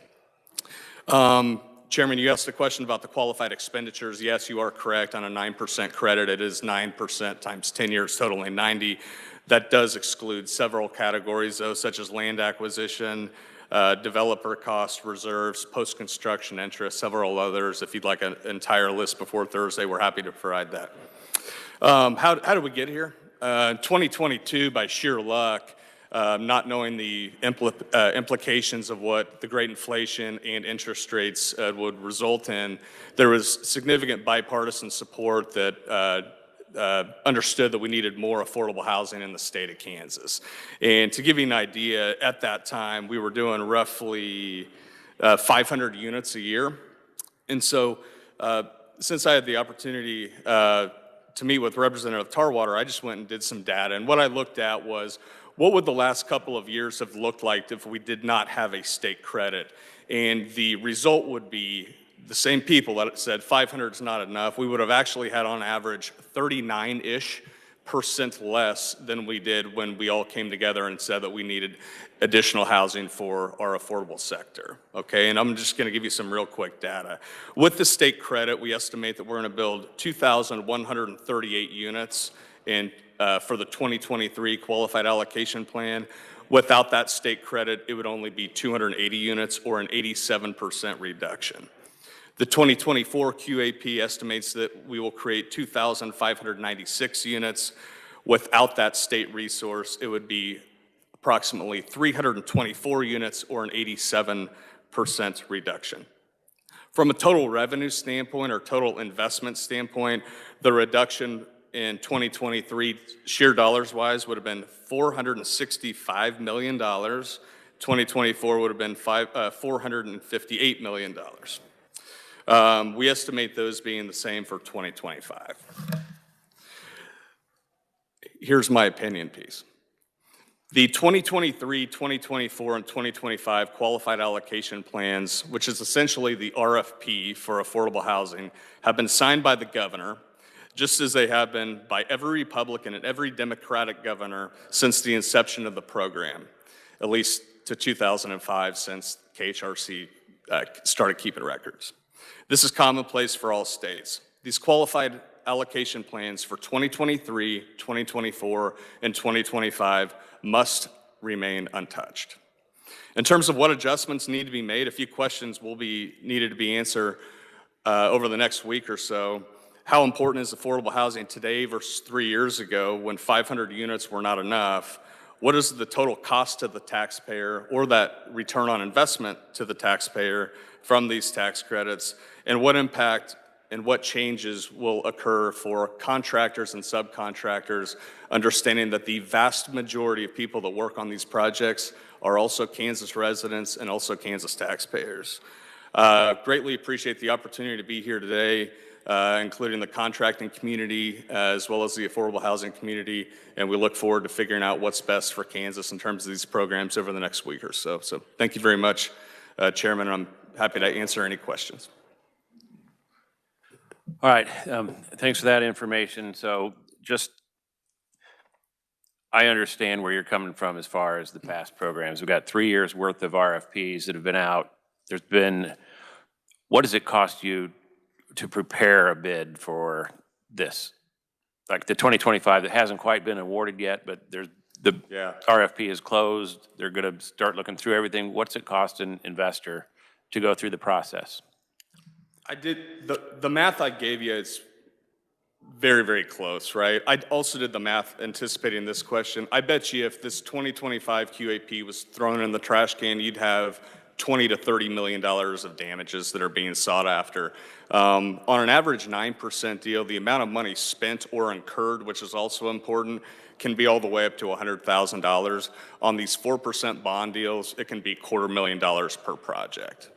Speaker 15: Chairman, you asked a question about the qualified expenditures. Yes, you are correct. On a 9% credit, it is 9% times 10 years, totaling 90. That does exclude several categories, though, such as land acquisition, developer cost reserves, post-construction interest, several others. If you'd like an entire list before Thursday, we're happy to provide that. How did we get here? 2022, by sheer luck, not knowing the implications of what the great inflation and interest rates would result in, there was significant bipartisan support that understood that we needed more affordable housing in the state of Kansas. And to give you an idea, at that time, we were doing roughly 500 units a year. And so since I had the opportunity to meet with Representative Tarwater, I just went and did some data. And what I looked at was, what would the last couple of years have looked like if we did not have a state credit? And the result would be the same people that said 500 is not enough. We would have actually had on average 39-ish% less than we did when we all came together and said that we needed additional housing for our affordable sector. Okay, and I'm just going to give you some real quick data. With the state credit, we estimate that we're going to build 2,138 units for the 2023 qualified allocation plan. Without that state credit, it would only be 280 units or an 87% reduction. The 2024 QAP estimates that we will create 2,596 units. Without that state resource, it would be approximately 324 units or an 87% reduction. From a total revenue standpoint or total investment standpoint, the reduction in 2023, sheer dollars wise, would have been $465 million. 2024 would have been $458 million. We estimate those being the same for 2025. Here's my opinion piece. The 2023, 2024, and 2025 qualified allocation plans, which is essentially the RFP for affordable housing, have been signed by the governor, just as they have been by every Republican and every Democratic governor since the inception of the program, at least to 2005, since KHRC started keeping records. This is commonplace for all states. These qualified allocation plans for 2023, 2024, and 2025 must remain untouched. In terms of what adjustments need to be made, a few questions will be needed to be answered over the next week or so. How important is affordable housing today versus 3 years ago when 500 units were not enough? What is the total cost to the taxpayer or that return on investment to the taxpayer from these tax credits? And what impact and what changes will occur for contractors and subcontractors, understanding that the vast majority of people that work on these projects are also Kansas residents and also Kansas taxpayers. Greatly appreciate the opportunity to be here today, including the contracting community as well as the affordable housing community, and we look forward to figuring out what's best for Kansas in terms of these programs over the next week or so. So thank you very much, Chairman, and I'm happy to answer any questions.
Speaker 1: All right, thanks for that information. So just I understand where you're coming from as far as the past programs. We've got 3 years worth of RFPs that have been out. There's been, what does it cost you to prepare a bid for this? Like the 2025 that hasn't quite been awarded yet, but there's, the RFP is closed. They're going to start looking through everything. What's it cost an investor to go through the process?
Speaker 15: I did, the math I gave you is very, very close, right? I also did the math anticipating this question. I bet you if this 2025 QAP was thrown in the trash can, you'd have $20 to $30 million of damages that are being sought after. On an average 9% deal, the amount of money spent or incurred, which is also important, can be all the way up to $100,000. On these 4% bond deals, it can be $250,000 per project.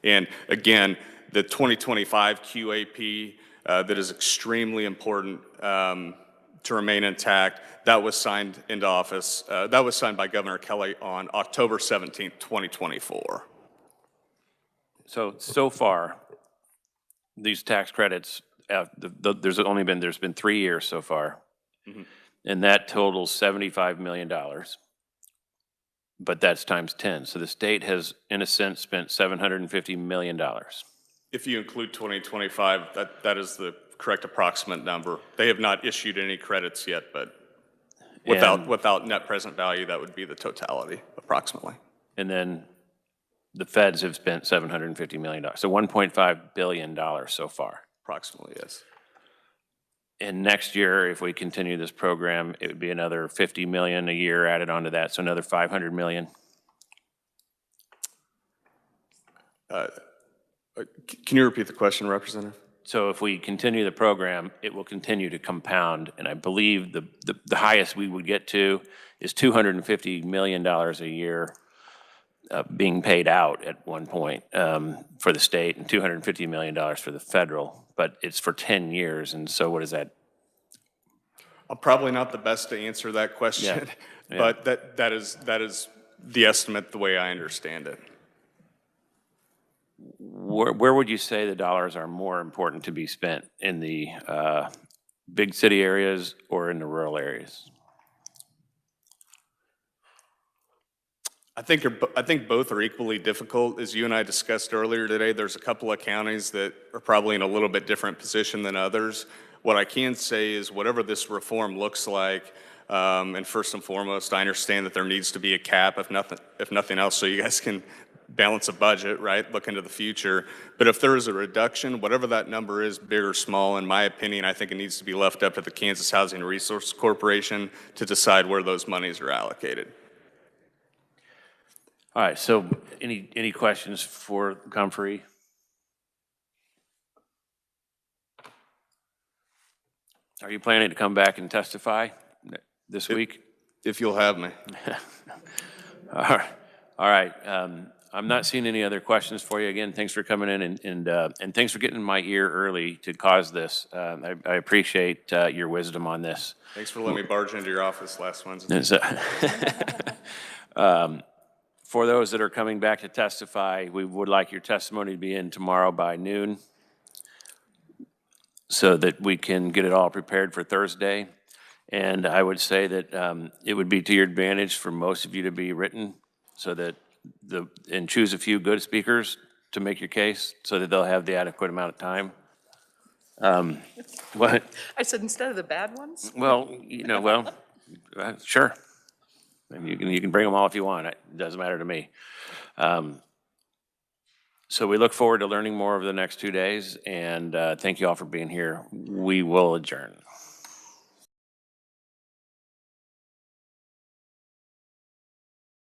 Speaker 15: And again, the 2025 QAP, that is extremely important to remain intact. That was signed into office. That was signed by Governor Kelly on October 17th, 2024.
Speaker 1: So far, these tax credits, there's been 3 years so far.
Speaker 15: Mm-hmm.
Speaker 1: And that totals $75 million. But that's times 10. So the state has, in a sense, spent $750 million.
Speaker 15: If you include 2025, that is the correct approximate number. They have not issued any credits yet, but without net present value, that would be the totality, approximately.
Speaker 1: And then the feds have spent $750 million. So $1.5 billion so far.
Speaker 15: Approximately, yes.
Speaker 1: And next year, if we continue this program, it would be another 50 million a year added onto that, so another 500 million.
Speaker 15: Can you repeat the question, Representative?
Speaker 1: So if we continue the program, it will continue to compound, and I believe the highest we would get to is $250 million a year being paid out at one point for the state, and $250 million for the federal. But it's for 10 years, and so what is that?
Speaker 15: I'm probably not the best to answer that question, but that is the estimate the way I understand it.
Speaker 1: Where would you say the dollars are more important to be spent, in the big city areas or in the rural areas?
Speaker 15: I think both are equally difficult. As you and I discussed earlier today, there's a couple of counties that are probably in a little bit different position than others. What I can say is whatever this reform looks like, and first and foremost, I understand that there needs to be a cap, if nothing else, so you guys can balance a budget, right? Look into the future. But if there is a reduction, whatever that number is, big or small, in my opinion, I think it needs to be left up to the Kansas Housing Resource Corporation to decide where those monies are allocated.
Speaker 1: All right, so any questions for Comfrey? Are you planning to come back and testify this week?
Speaker 15: If you'll have me.
Speaker 1: All right. I'm not seeing any other questions for you. Again, thanks for coming in and thanks for getting in my ear early to cause this. I appreciate your wisdom on this.
Speaker 15: Thanks for letting me barge into your office last Wednesday.
Speaker 1: For those that are coming back to testify, we would like your testimony to be in tomorrow by noon so that we can get it all prepared for Thursday. And I would say that it would be to your advantage for most of you to be written so that and choose a few good speakers to make your case so that they'll have the adequate amount of time. What?
Speaker 10: I said instead of the bad ones?
Speaker 1: Well, sure. And you can bring them all if you want. It doesn't matter to me. So we look forward to learning more over the next 2 days, and thank you all for being here. We will adjourn.